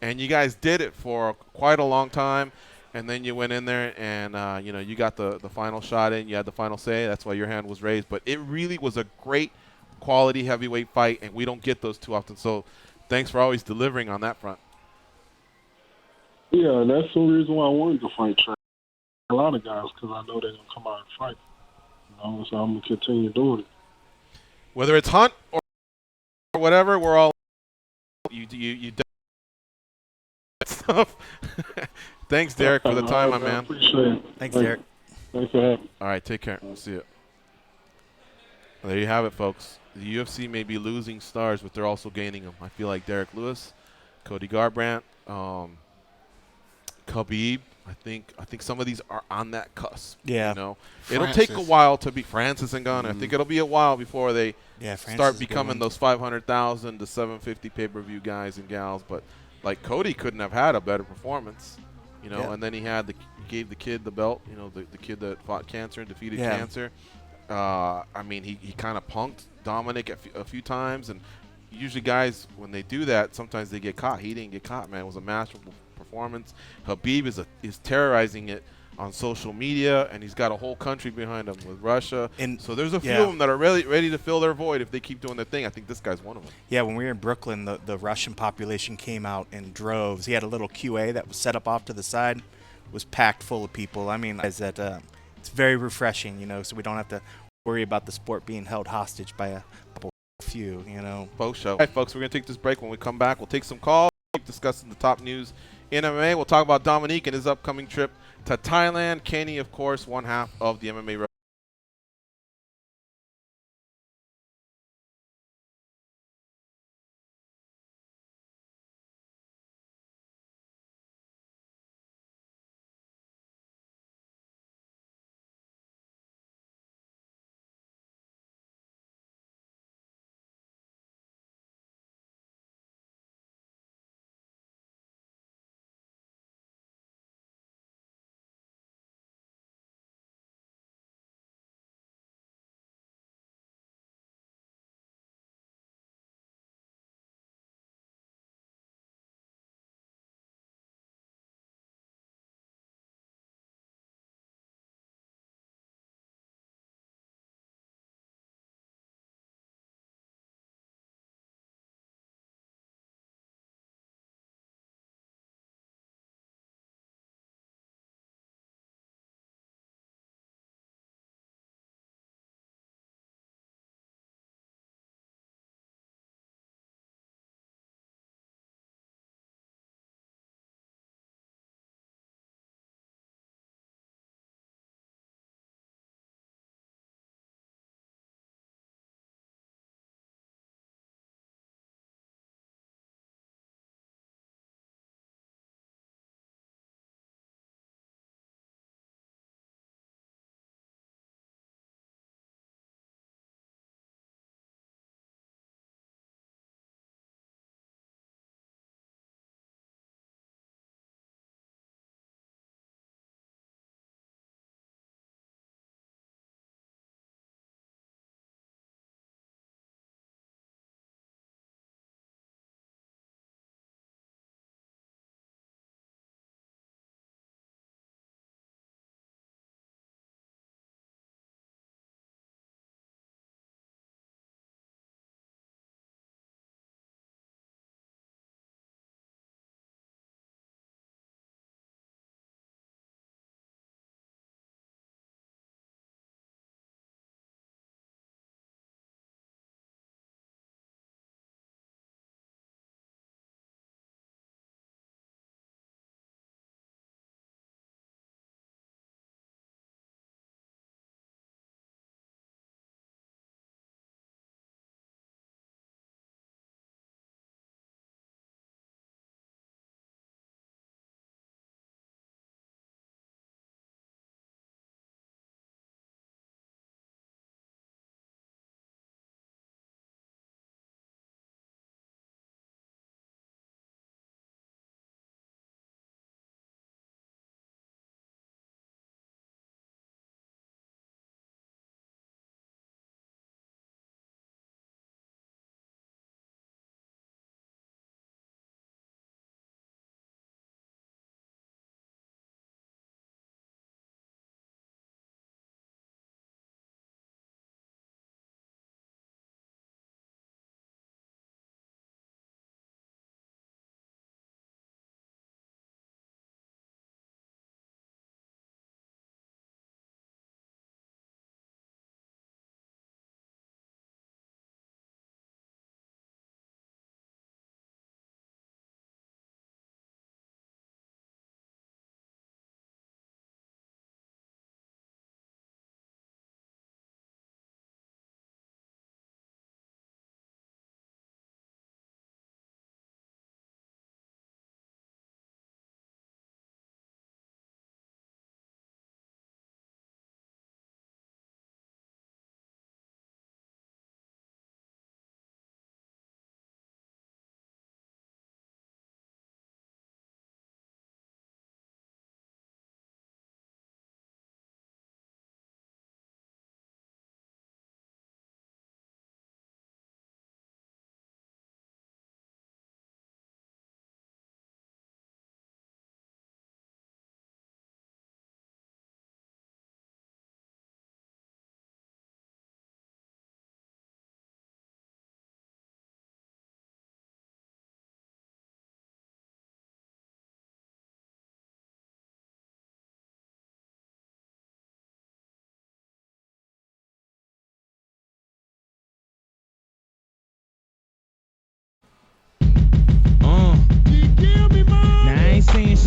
And you guys did it for quite a long time. And then you went in there and, you got the final shot in. You had the final say. That's why your hand was raised. But it really was a great quality heavyweight fight, and we don't get those too often. So thanks for always delivering on that front. Yeah, that's the reason why I wanted to fight a lot of guys, because I know they're going to come out and fight. So I'm going to continue doing it. Whether it's Hunt or whatever, we're all you stuff. Thanks, Derrick, for the time, my man. Appreciate it. Thanks, Derrick. Thanks for having me. All right, take care. We'll see you. There you have it, folks. The UFC may be losing stars, but they're also gaining them. I feel like Derrick Lewis, Cody Garbrandt, Khabib. I think some of these are on that cusp. Yeah. It'll take a while to be Francis and Gunn. I think it'll be a while before they start becoming those 500,000 to 750 pay-per-view guys and gals. But Cody couldn't have had a better performance, And then he gave the kid the belt, the kid that fought cancer and defeated cancer. He kind of punked Dominique a few times, and usually guys, when they do that, sometimes they get caught. He didn't get caught, man. It was a masterful performance. Khabib is terrorizing it on social media, and he's got a whole country behind him with Russia. And so there's a few of them that are really ready to fill their void if they keep doing their thing. I think this guy's one of them. Yeah, when we were in Brooklyn, the Russian population came out in droves. He had a little QA that was set up off to the side, was packed full of people. I mean, it's very refreshing, so we don't have to worry about the sport being held hostage by a few, Both show. All right, folks, we're going to take this break. When we come back, we'll take some calls, keep discussing the top news in MMA. We'll talk about Dominique and his upcoming trip to Thailand. Kenny, of course, one half of the MMA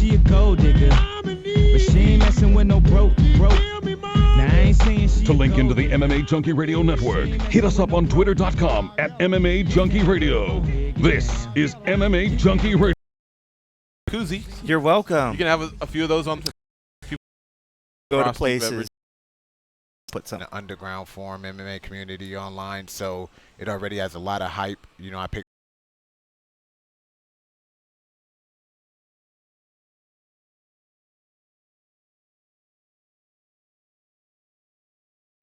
she a gold digger, but she ain't messing with no broke. Now I ain't saying she To link into the MMA Junkie Radio Network, hit us up on twitter.com at MMA Junkie Radio. This is MMA Junkie Radio. Koozie. You're welcome. You can have a few of those on. Go to places. Put some the underground forum MMA community online, so it already has a lot of hype. You know, I picked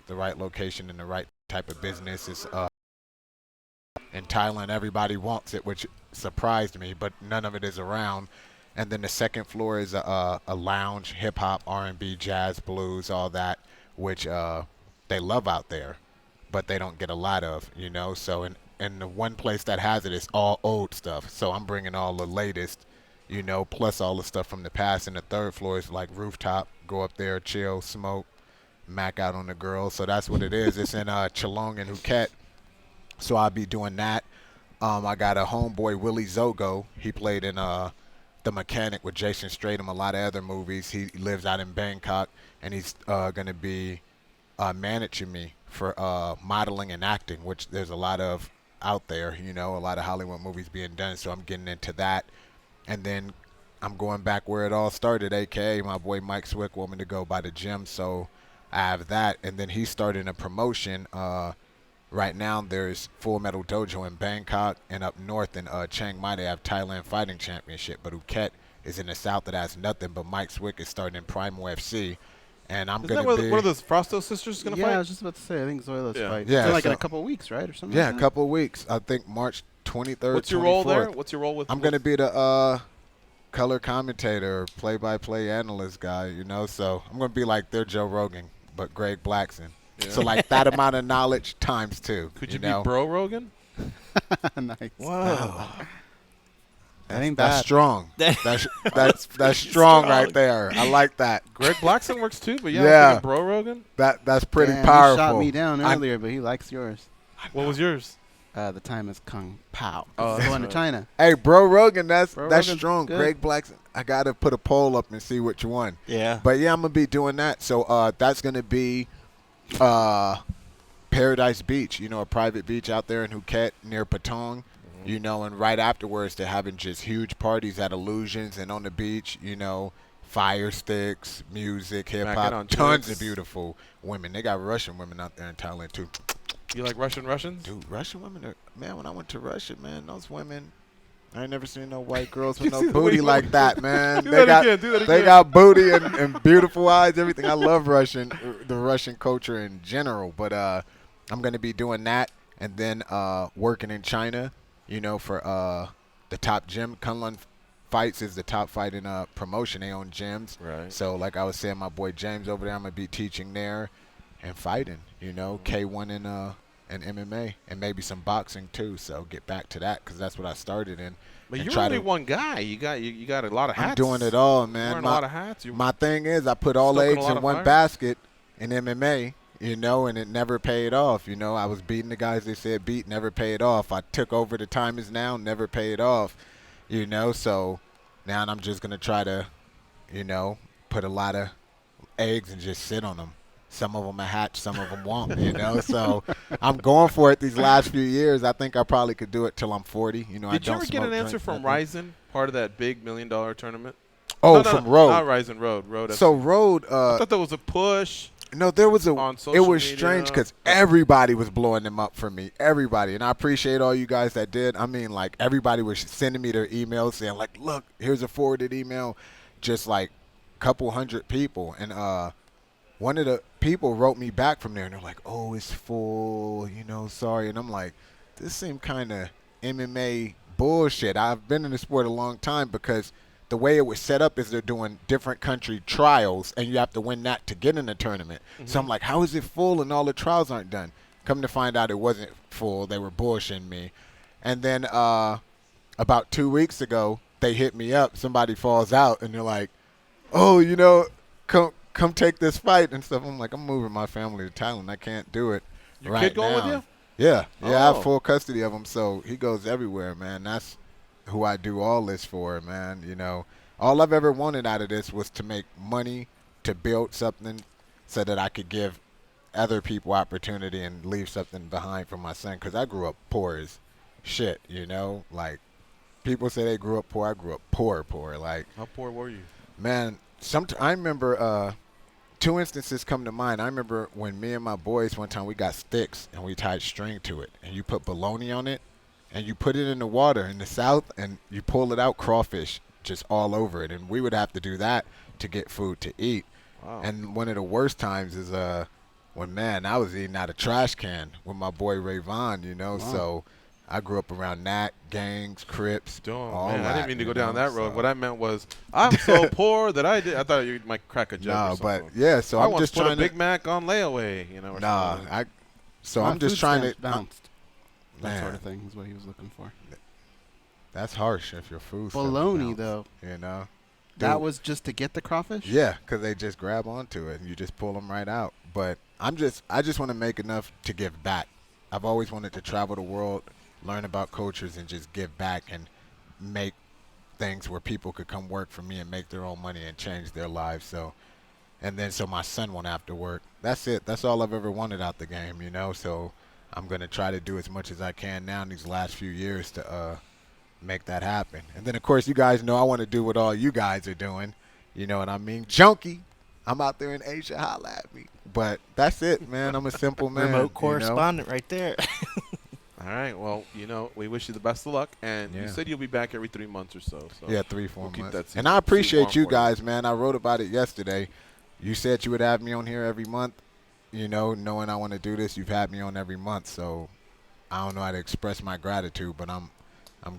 the right location and the right type of business. Is in Thailand, everybody wants it, which surprised me, but none of it is around. And then the second floor is a lounge, hip hop, R&B, jazz, blues, all that, which they love out there, but they don't get a lot of, you know. So and the one place that has it is all old stuff. So I'm bringing all the latest, you know, plus all the stuff from the past. And the third floor is like rooftop, go up there, chill, smoke, mac out on the girls. So that's what it is. It's in Geelong and Phuket. So I'll be doing that. I got a homeboy, Willie Zogo. He played in The Mechanic with Jason Statham, a lot of other movies. He lives out in Bangkok, and he's going to be managing me for modeling and acting, which there's a lot of out there, you know, a lot of Hollywood movies being done. So I'm getting into that. And then I'm going back where it all started, a.k.a. my boy Mike Swick want me to go by the gym. So I have that. And then he's starting a promotion. Right now, there's Full Metal Dojo in Bangkok, and up north in Chiang Mai, they have Thailand Fighting Championship. But Phuket is in the south that has nothing. But Mike Swick is starting in Primo FC, and I'm going to be. One of those Frosto sisters going to fight? Yeah, I was just about to say. I think Zoila's fight. Yeah, like in a couple of weeks, right, or something. Yeah, like a couple of weeks. I think March 23rd. What's your 24th. role there? What's your role with? I'm going to be the color commentator, play-by-play analyst guy. You know, so I'm going to be like their Joe Rogan, but Greg Blackson. Yeah. So like that amount of knowledge times two. Could you be Bro Rogan? Nice. Whoa. That ain't bad. That's strong. That's strong right there. I like that. Greg Blackson works too, but yeah. Bro Rogan? That's pretty Damn, powerful. He shot me down earlier, but he likes yours. What was yours? The time is Kung Pao. Oh, going to China. Hey, Bro Rogan, that's Rogan's strong. good. Greg Blackson. I got to put a poll up and see which one. Yeah. But yeah, I'm going to be doing that. So that's going to be Paradise Beach, you know, a private beach out there in Phuket near Patong, you know, and right afterwards they're having just huge parties at Illusions and on the beach, you know, fire sticks, music, hip-hop, tons of beautiful women. They got Russian women out there in Thailand too. You like Russians? Dude, Russian women man, when I went to Russia, man, those women, I ain't never seen no white girls with no booty like that, man. Do that again. They got booty and beautiful eyes, everything. I love the Russian culture in general. But I'm going to be doing that and then working in China, you know, for the top gym. Kunlun Fights is the top fighting promotion. They own gyms. Right. So like I was saying, my boy James over there, I'm going to be teaching there and fighting, you know, K1 and MMA, and maybe some boxing too. So get back to that because that's what I started in. But you're only one guy. You got a lot of hats. I'm doing it all, man. Wearing a lot of hats. My thing is, I put all eggs in one basket in MMA, you know, and it never paid off. You know, I was beating the guys they said beat, never paid off. I took over the Time Is Now, never paid off. You know, so now I'm just gonna try to, you know, put a lot of eggs and just sit on them. Some of them are hatched, some of them won't, you know. So I'm going for it these last few years. I think I probably could do it till I'm 40. You know, Did you I don't ever get an answer from nothing. Ryzen, part of that big $1 million tournament? Oh, no, from Road. Not Ryzen, Road. So Road. I thought there was a push. No, there was on social it was media. strange because everybody was blowing them up for me. Everybody. And I appreciate all you guys that did. I mean, like, everybody was sending me their emails saying, like, look, here's a forwarded email. Just, like, a couple hundred people. And one of the people wrote me back from there, and they're like, oh, it's full, you know, sorry. And I'm like, this seemed kind of MMA bullshit. I've been in the sport a long time because the way it was set up is they're doing different country trials, and you have to win that to get in the tournament. Mm-hmm. So I'm like, how is it full and all the trials aren't done? Come to find out it wasn't full. They were bullshitting me. And then about 2 weeks ago, they hit me up. Somebody falls out, and they're like, oh, you know, come take this fight and stuff. I'm like, I'm moving my family to Thailand. I can't do it Your right kid going now. with you? Yeah. I Oh. have full custody of him, so he goes everywhere, man. That's who I do all this for, man. You know, All I've ever wanted out of this was to make money, to build something so that I could give other people opportunity and leave something behind for my son. Because I grew up poor as shit, you know? Like, people say they grew up poor. I grew up poor. Like, how poor were you? Man, I remember 2 instances come to mind. I remember when me and my boys one time, we got sticks and we tied string to it. And you put bologna on it and you put it in the water in the South and you pull it out, crawfish just all over it. And we would have to do that to get food to eat. Wow. And one of the worst times is when, man, I was eating out of trash can with my boy Ray Vaughn, you know. Wow. So I grew up around that, gangs, Crips, all man, that. I didn't mean to go down know, that road. so. What I meant was, I'm so poor that I thought you might crack a joke. No, or something. but yeah, so I I'm once just put trying a Big Mac on layaway, you know. Or nah, something. I'm just trying to bounced. That man, sort of thing is what he was looking for. That's harsh if your food's bologna though. You know, that was just to get the crawfish. Yeah, because they just grab onto it and you just pull them right out. But I just want to make enough to give back. I've always wanted to travel the world, learn about cultures, and just give back and make things where people could come work for me and make their own money and change their lives. So my son won't have to work. That's it. That's all I've ever wanted out the game, you know. So I'm going to try to do as much as I can now in these last few years to make that happen. And then, of course, you guys know I want to do what all you guys are doing. You know what I mean? Junkie. I'm out there in Asia. Holla at me. But that's it, man. I'm a simple man. Remote correspondent right there. All right. Well, you know, we wish you the best of luck. And you said you'll be back every 3 months or so. Yeah, 3-4 we'll months. And I appreciate you guys, man. I wrote about it yesterday. You said you would have me on here every month. You know, knowing I want to do this, you've had me on every month. So I don't know how to express my gratitude, but I'm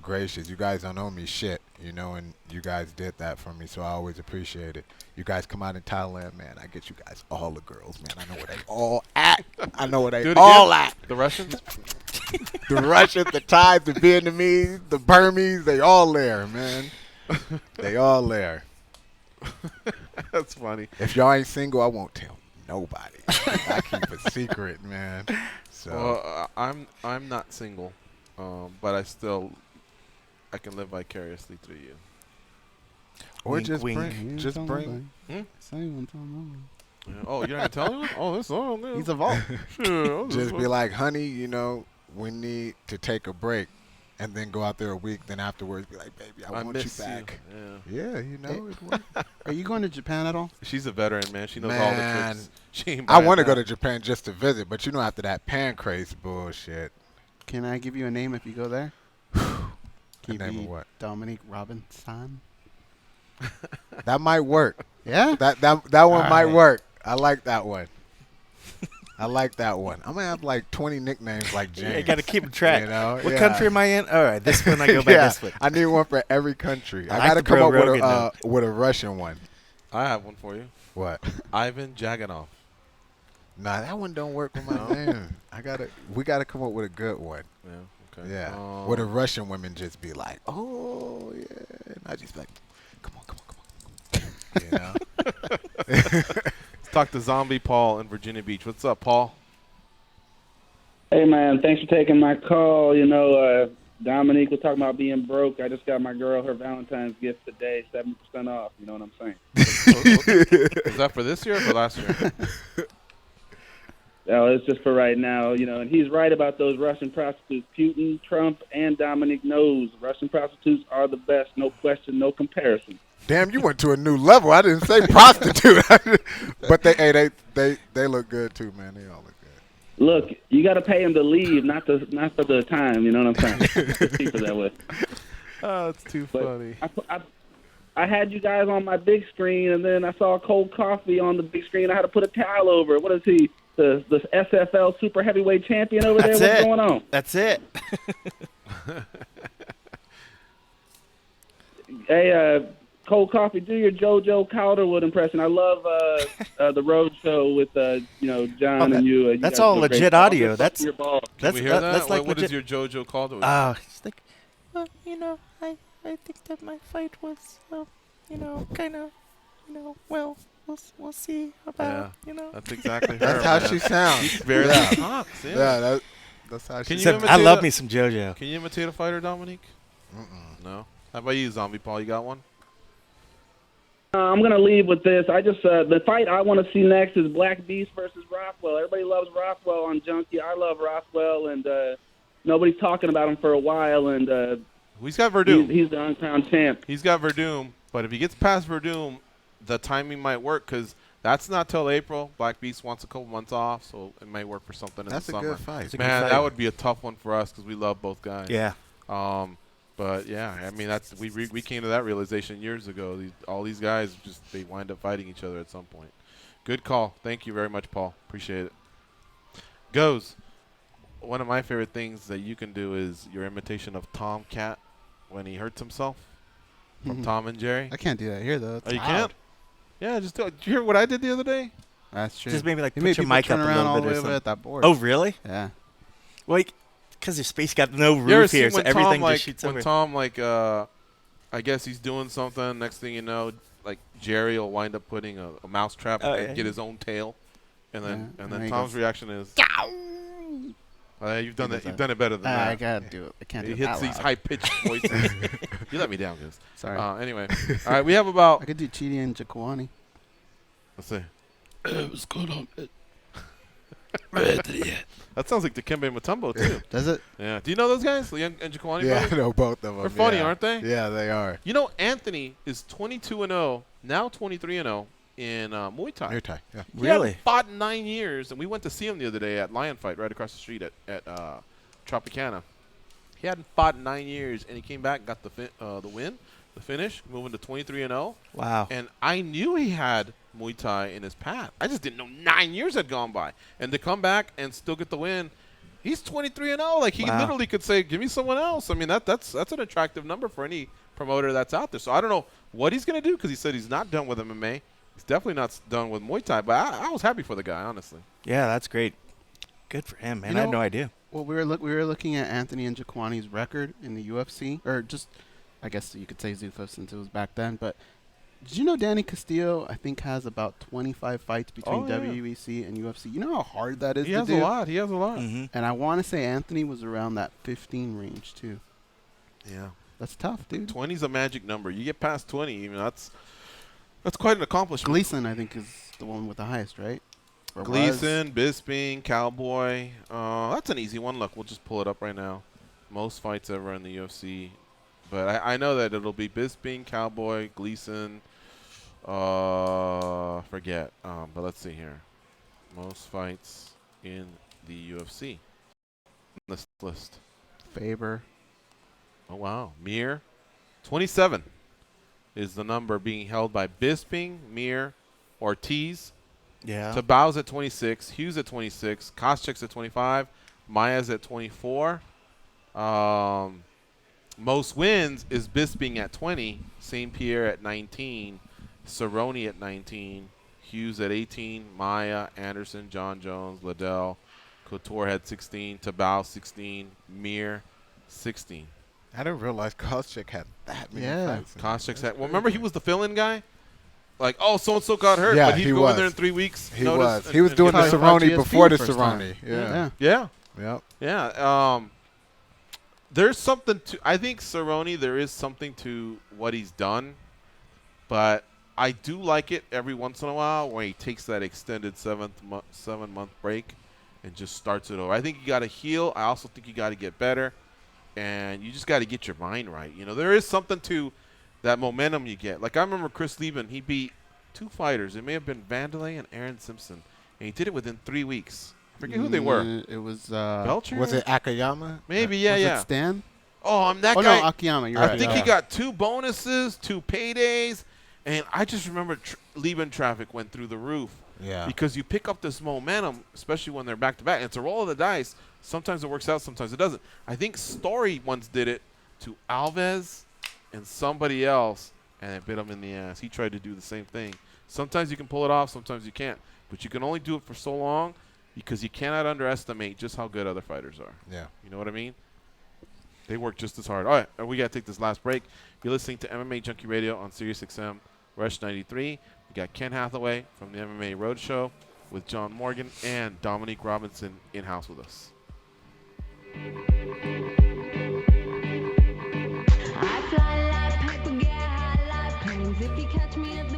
gracious. You guys don't owe me shit, you know, and you guys did that for me, so I always appreciate it. You guys come out in Thailand, man. I get you guys all the girls, man. I know where they all at. I know where they all at. The Russians? The Russians, the Thais, the Vietnamese, the Burmese, they all there, man. They all there. That's funny. If y'all ain't single, I won't tell nobody. I keep a secret, man. So I'm not single, but I can live vicariously through you. Or wink, just wink. bring. Oh, you're not gonna tell anyone? Oh, this song. He's a vault. Sure, Just be like, honey, you know, we need to take a break, and then go out there a week. Then afterwards, be like, baby, I want you back. Yeah, you know. It works. Are you going to Japan at all? She's a veteran, man. She knows all the tricks. I want to go to Japan just to visit, but you know, after that pancrase bullshit. Can I give you a name if you go there? A name of what? Dominique Robinson. That might work. Yeah? That one might work. I like that one. I like that one. I'm going to have like 20 nicknames like James. You got to keep track. You know? What country am I in? All right, this one I go by this one. I need one for every country. I like got to the come Joe up Rogan with a Russian one. I have one for you. What? Ivan Jaganov. Nah, that one don't work with my name. We gotta come up with a good one. Yeah, okay. Yeah. Where the Russian women just be like, oh yeah, and I just be like, come on. You know. Let's talk to Zombie Paul in Virginia Beach. What's up, Paul? Hey man, thanks for taking my call. You know, Dominique was talking about being broke. I just got my girl her Valentine's gift today, 70% off. You know what I'm saying? Is that for this year or for last year? No, it's just for right now, you know, and he's right about those Russian prostitutes. Putin, Trump, and Dominic knows Russian prostitutes are the best, no question, no comparison. Damn, you went to a new level. I didn't say prostitute, but they look good too, man. They all look good. Look, you got to pay him to leave, not for the time. You know what I'm saying? It's cheaper that way. Oh, it's too funny. I had you guys on my big screen, and then I saw cold coffee on the big screen. I had to put a towel over it. What is he? The SFL super heavyweight champion over there? What's going on? That's it. Hey, cold coffee, do your JoJo Calderwood impression. I love the road show with John and you. That's all legit audio. That's Can we hear that? That's like what legit. is your JoJo Calderwood? He's like, well, I think that my fight was, kind of, well. We'll see about, That's exactly her. That's how she sounds. She barely talks. Yeah, that's how she sounds. I love me some JoJo. Can you imitate a fighter, Dominique? No. How about you, Zombie Paul? You got one? I'm going to leave with this. The fight I want to see next is Black Beast versus Rothwell. Everybody loves Rothwell on Junkie. I love Rothwell, and nobody's talking about him for a while. And he's got Verdum. He's the uncrowned champ. He's got Verdum, but if he gets past Verdum, the timing might work because that's not till April. Black Beast wants a couple months off, so it may work for something in the summer. That's a good fight. Man, that would be a tough one for us because we love both guys. Yeah. But yeah, I mean we came to that realization years ago. All these guys they wind up fighting each other at some point. Good call. Thank you very much, Paul. Appreciate it. Goes. One of my favorite things that you can do is your imitation of Tom Cat when he hurts himself from Tom and Jerry. I can't do that here though. You can't? Yeah, just do it. Did you hear what I did the other day? That's true. Just maybe like he put made your people mic turn up around a all little the bit way or over something. at that board. Oh, really? Yeah. Well, because your space got no You ever roof here, seen so when everything Tom, just shoots over. when Tom, I guess he's doing something. Next thing you know, like Jerry will wind up putting a mouse trap and get his own tail, and then Tom's reaction is, you've done that. You've done it better than that. I gotta do it. I can't do it. He hits these high pitched voices. You let me down, guys. Sorry. Anyway, all right, we have about. I could do Chidi and Jaquani. Let's see. What's going on? That sounds like Dikembe Mutombo too. Does it? Yeah. Do you know those guys, Leon and Jaquani? Yeah, brothers? I know both of them. They're funny, aren't they? Yeah, they are. You know, Anthony is 22-0, now 23-0 in Muay Thai. Muay Thai, yeah. He hadn't fought in 9 years, and we went to see him the other day at Lion Fight right across the street at Tropicana. He hadn't fought in 9 years, and he came back and got the win, the finish, moving to 23-0. Wow. And I knew he had Muay Thai in his path. I just didn't know 9 years had gone by. And to come back and still get the win, he's 23-0. Like, he literally could say, give me someone else. I mean, that's an attractive number for any promoter that's out there. So I don't know what he's going to do because he said he's not done with MMA. He's definitely not done with Muay Thai. But I was happy for the guy, honestly. Yeah, that's great. Good for him, man. I had no idea. Well, we were looking at Anthony and Jaquani's record in the UFC, or just, I guess you could say Zuffa since it was back then. But did you know Danny Castillo, I think, has about 25 fights between WEC and UFC? You know how hard that is to do? He has a lot. Mm-hmm. And I want to say Anthony was around that 15 range, too. Yeah. That's tough, dude. 20 is a magic number. You get past 20, even that's quite an accomplishment. Gleason, I think, is the one with the highest, right? Or Gleason, Bisping, Cowboy. That's an easy one. Look, we'll just pull it up right now. Most fights ever in the UFC. But I know that it'll be Bisping, Cowboy, Gleason. Forget. But let's see here. Most fights in the UFC. On this list. Faber. Oh, wow. Mir. 27 is the number being held by Bisping, Mir, Ortiz. Yeah. Tabao's at 26. Hughes at 26. Koscheck's at 25. Maya's at 24. Most wins is Bisping at 20. St. Pierre at 19. Cerrone at 19. Hughes at 18. Maya, Anderson, John Jones, Liddell. Couture had 16. Tabao 16. Mir 16. I didn't realize Koscheck had that many fights. Koscheck's had. Well, remember he was the fill-in guy. Like, so-and-so got hurt, yeah, but he'd go in there in 3 weeks. He was. He was doing the Cerrone before the Cerrone. Yeah. Yep. Yeah. There's something to. I think Cerrone. There is something to what he's done, but I do like it every once in a while when he takes that extended 7-month break and just starts it over. I think you got to heal. I also think you got to get better, and you just got to get your mind right. You know, there is something to that momentum you get. Like I remember Chris Lieben, he beat 2 fighters. It may have been Vanderlei and Aaron Simpson, and he did it within 3 weeks. I forget who they were. It was Belcher. Was it Akiyama? Maybe, was yeah. it Stan? Oh, I'm that guy. Oh no, Akiyama. You're right. I think he got 2 bonuses, 2 paydays, and I just remember Lieben traffic went through the roof. Yeah. Because you pick up this momentum, especially when they're back to back. And it's a roll of the dice. Sometimes it works out, sometimes it doesn't. I think Story once did it to Alves and somebody else, and it bit him in the ass. He tried to do the same thing. Sometimes you can pull it off, sometimes you can't. But you can only do it for so long because you cannot underestimate just how good other fighters are. Yeah. You know what I mean? They work just as hard. All right, we got to take this last break. You're listening to MMA Junkie Radio on SiriusXM Rush 93. We got Ken Hathaway from the MMA Roadshow with John Morgan and Dominique Robinson in-house with us. I fly like paper, get high like planes. If you catch me at the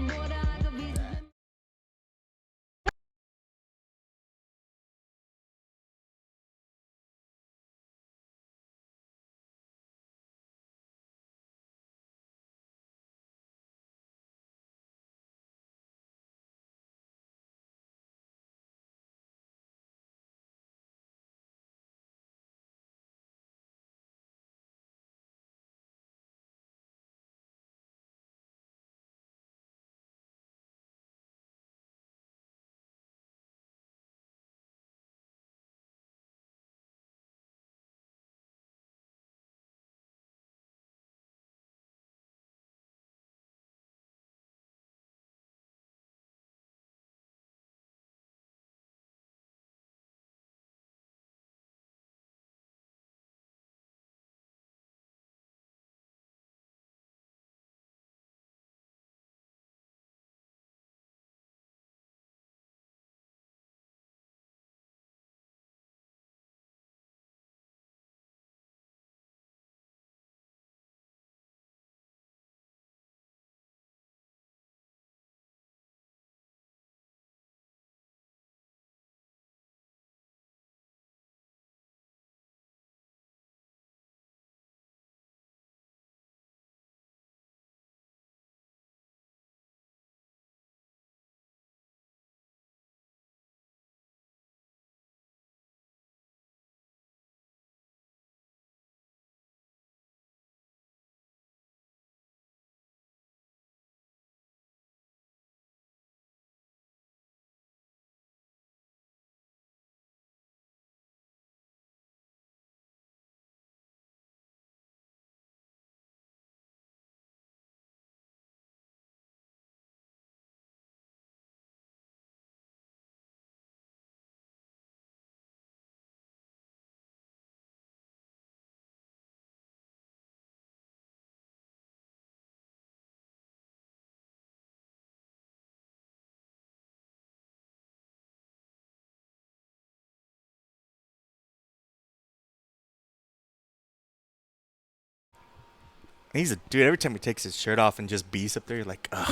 He's a dude. Every time he takes his shirt off and just beats up there, you're like, ugh,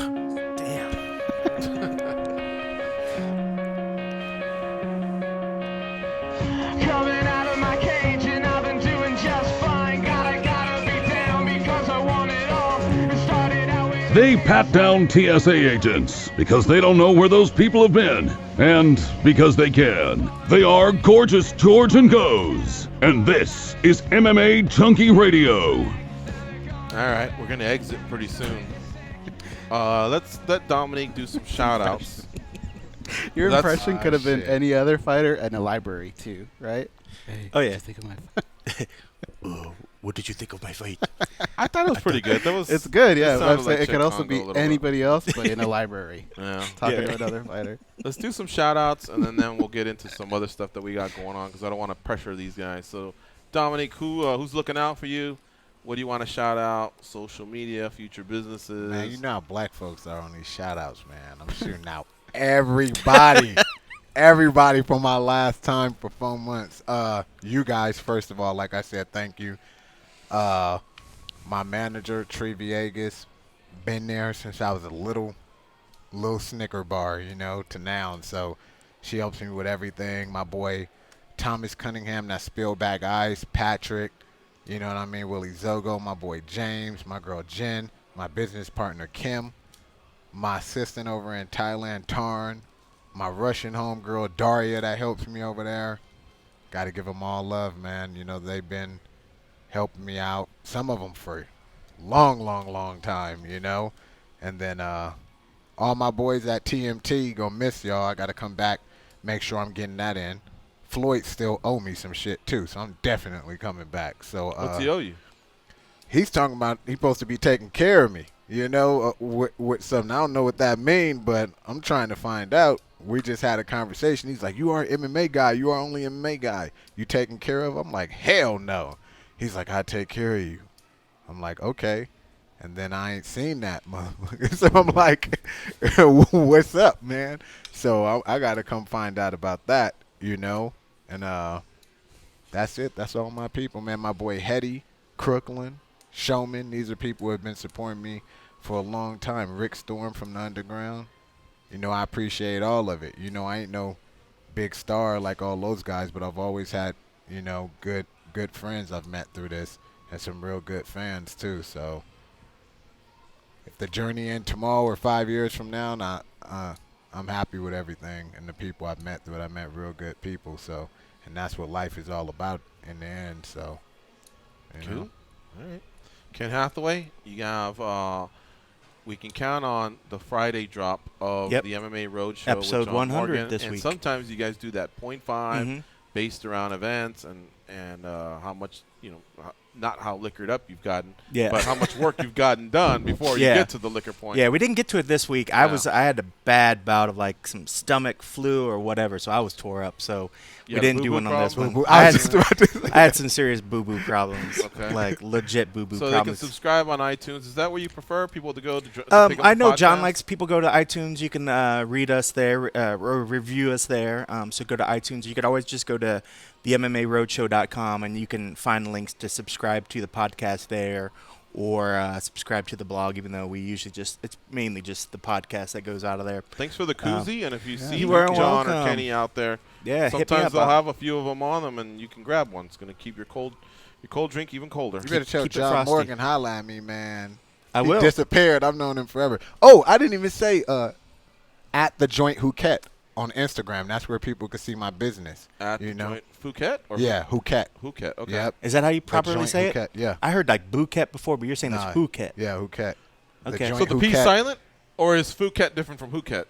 damn. Coming out of my cage and I've been doing just fine. Gotta be down because I want it all. It started out with They pat down TSA agents because they don't know where those people have been. And because they can. They are Gorgeous George and Goes. And this is MMA Junkie Radio. All right, we're going to exit pretty soon. Let's let Dominique do some shout-outs. Your impression could have been any other fighter and a library, too, right? Hey, Oh, yeah. Think of my What did you think of my fight? I thought it was pretty good. It's good, yeah. It But I'm sounded saying like it could also be Chick Congo a anybody else, but in a library. Yeah. Talking to another fighter. Let's do some shout-outs, and then we'll get into some other stuff that we got going on because I don't want to pressure these guys. So, Dominique, who's looking out for you? What do you want to shout out? Social media, future businesses? Man, you know how black folks are on these shout-outs, man. I'm shooting out everybody. Everybody from my last time for 4 months. You guys, first of all, like I said, thank you. My manager, Tree Viegas, been there since I was a little Snicker bar, to now. And so she helps me with everything. My boy Thomas Cunningham, that Spillback Ice, Patrick, you know what I mean, Willie Zogo, my boy James, my girl Jen, my business partner Kim, my assistant over in Thailand, Tarn, my Russian homegirl Daria that helps me over there. Got to give them all love, man. They've been helping me out. Some of them for a long time, And then all my boys at TMT, gonna miss y'all. I got to come back, make sure I'm getting that in. Floyd still owe me some shit, too, so I'm definitely coming back. So what's he owe you? He's talking about he's supposed to be taking care of me, with something. I don't know what that means, but I'm trying to find out. We just had a conversation. He's like, you are an MMA guy. You are only an MMA guy. You taken care of? I'm like, hell no. He's like, I take care of you. I'm like, okay. And then I ain't seen that motherfucker. So I'm like, what's up, man? So I got to come find out about that, And that's it. That's all my people, man. My boy Hetty, Crooklyn, Showman. These are people who have been supporting me for a long time. Rick Storm from the Underground. I appreciate all of it. I ain't no big star like all those guys, but I've always had, good friends I've met through this and some real good fans too. So if the journey ends tomorrow or 5 years from now, I'm happy with everything and the people I've met through it. I met real good people. So, and that's what life is all about in the end. So, Cool. All right. Ken Hathaway, you have we can count on the Friday drop of the MMA Roadshow. Episode 100 Morgan, this and week. Sometimes you guys do that 0.5 based around events and how much, not how liquored up you've gotten, but how much work you've gotten done before you get to the liquor point. Yeah, we didn't get to it this week. I had a bad bout of like some stomach flu or whatever, so I was tore up. So we didn't do one on this one. I had some serious boo-boo problems, like legit boo-boo so problems. So they can subscribe on iTunes. Is that where you prefer people to go to pick up I know the John podcast? likes people go to iTunes. You can read us there or review us there. So go to iTunes. You could always just go to the MMAroadshow.com and you can find links to subscribe to the podcast there or subscribe to the blog, even though we usually it's mainly just the podcast that goes out of there. Thanks for the koozie, and if you see John welcome. Or Kenny out there, sometimes they'll up. have a few of them on them, and you can grab one. It's going to keep your cold drink even colder. You better tell John Morgan holla at me, man. I will. He disappeared. I've known him forever. Oh, I didn't even say at the Joint Phuket on Instagram. That's where people can see my business. At the Joint Phuket? Or Phuket. Phuket, okay. Yep. Is that how you properly say Phuket, it? Yeah. I heard like Phuket before, but you're saying it's Phuket. Yeah, Phuket. Okay. So the P silent, or is Phuket different from Phuket?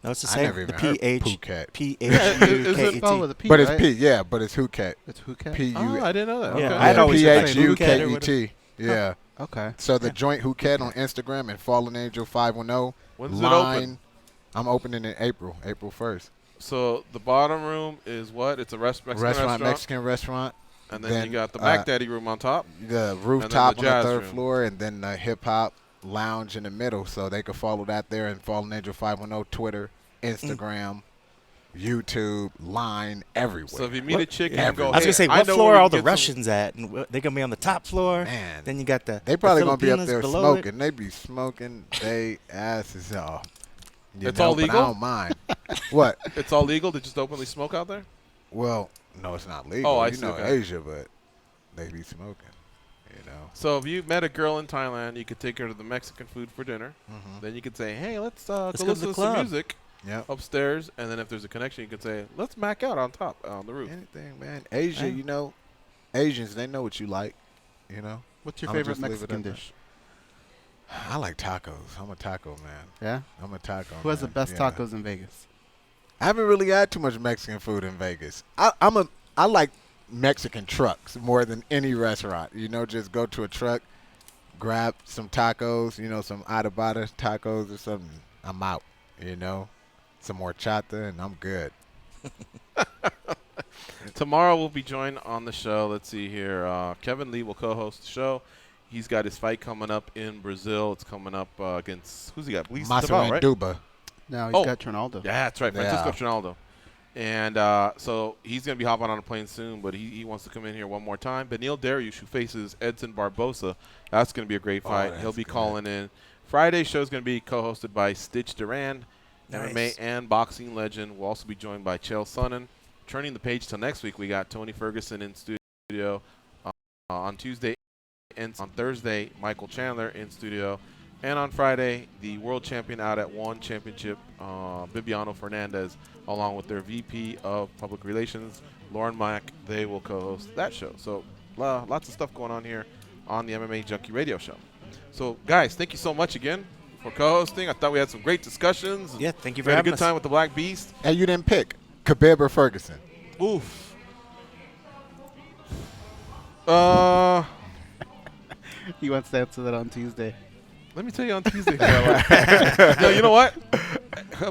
No, it's the same. Never even the heard P-H. Phuket. P-H-U-K-E-T. But it's P, yeah, but it's Phuket. It's Phuket? P-U. Oh, I didn't know that. Yeah, Okay. I'd always say P-H-U-K-E-T. Yeah. Okay. So the Joint Phuket on Instagram and Fallen Angel 510. When's it open? I'm opening in April 1st. So the bottom room is what? It's a Mexican restaurant? Mexican restaurant. And then you got the Mac Daddy room on top. The rooftop on the third room. floor, and then the hip-hop lounge in the middle. So they can follow that there and Fallen Angel 510, Twitter, Instagram. YouTube, Line, everywhere. So if you meet a chick and go, I was gonna say, I what know floor where are you all can the get Russians at? And they're gonna be on the top floor. Man, then you got they probably the gonna be up Filipinas there below smoking. They be smoking they asses off. It's all but legal? I don't mind. What? It's all legal to just openly smoke out there? Well, no, it's not legal. Oh, I you see, know okay. Asia, but they be smoking. You know. So if you met a girl in Thailand, you could take her to the Mexican food for dinner. Mhm. Then you could say, hey, let's go to the listen to some club. music Yep. upstairs. And then if there's a connection, you could say, let's mac out on top, on the roof. Anything, man. Asia, you know, Asians, they know what you like. You know. What's your I'ma favorite just leave it Mexican at that. dish? I like tacos. I'm a taco man. Yeah? I'm a taco. Who has the man. best Yeah. tacos in Vegas? I haven't really had too much Mexican food in Vegas. I like Mexican trucks more than any restaurant. You know, just go to a truck, grab some tacos, you know, some adobada tacos or something. I'm out, you know. Some more chata and I'm good. Tomorrow we'll be joined on the show. Let's see here. Kevin Lee will co-host the show. He's got his fight coming up in Brazil. It's coming up against, who's he got? Massaran right? Duba. No, he's got Trinaldo. Yeah, that's right. Francisco Yeah. Trinaldo. And so he's going to be hopping on a plane soon, but he wants to come in here one more time. Benil Dariush, who faces Edson Barbosa, that's going to be a great fight. He'll be calling in. Friday's show is going to be co-hosted by Stitch Duran, MMA and boxing legend. We'll also be joined by Chael Sonnen. Turning the page till next week, we got Tony Ferguson in studio on Tuesday. And on Thursday, Michael Chandler in studio. And on Friday, the world champion out at One Championship, Bibiano Fernandez, along with their VP of Public Relations, Lauren Mack. They will co-host that show. So lots of stuff going on here on the MMA Junkie Radio Show. So, guys, thank you so much again for co-hosting. I thought we had some great discussions. Yeah, thank you for having having a us. good time with the Black Beast. And you didn't pick Khabib or Ferguson. Oof. He wants to answer that on Tuesday. Let me tell you on Tuesday. No, you know what?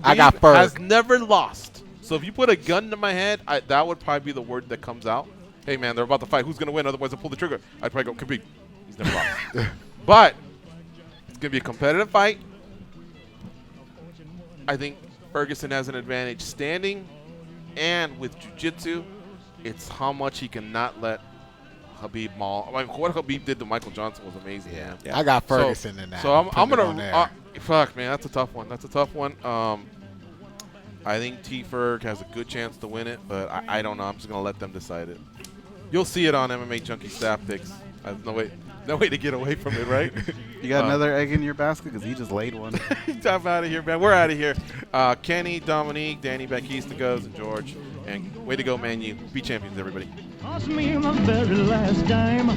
I got Khabib has Ferg. never lost. So if you put a gun to my head, that would probably be the word that comes out. Hey, man, they're about to fight. Who's going to win? Otherwise, I'll pull the trigger. I'd probably go Khabib. He's never lost. But it's going to be a competitive fight. I think Ferguson has an advantage standing and with jiu-jitsu. It's how much he cannot let Khabib maul. I mean, what Khabib did to Michael Johnson was amazing, man. Yeah. I got Ferguson in that. So I'm Putting it on going there. to fuck, man, that's a tough one. That's a tough one. I think T. Ferg has a good chance to win it, but I don't know. I'm just going to let them decide it. You'll see it on MMA Junkie staff picks. There's no way to get away from it, right? You got another egg in your basket? Because he just laid one. I'm out of here, man. We're out of here. Kenny, Dominique, Danny, Backista goes, and George. And way to go, man. You be champions, everybody. Cost me my very last dime.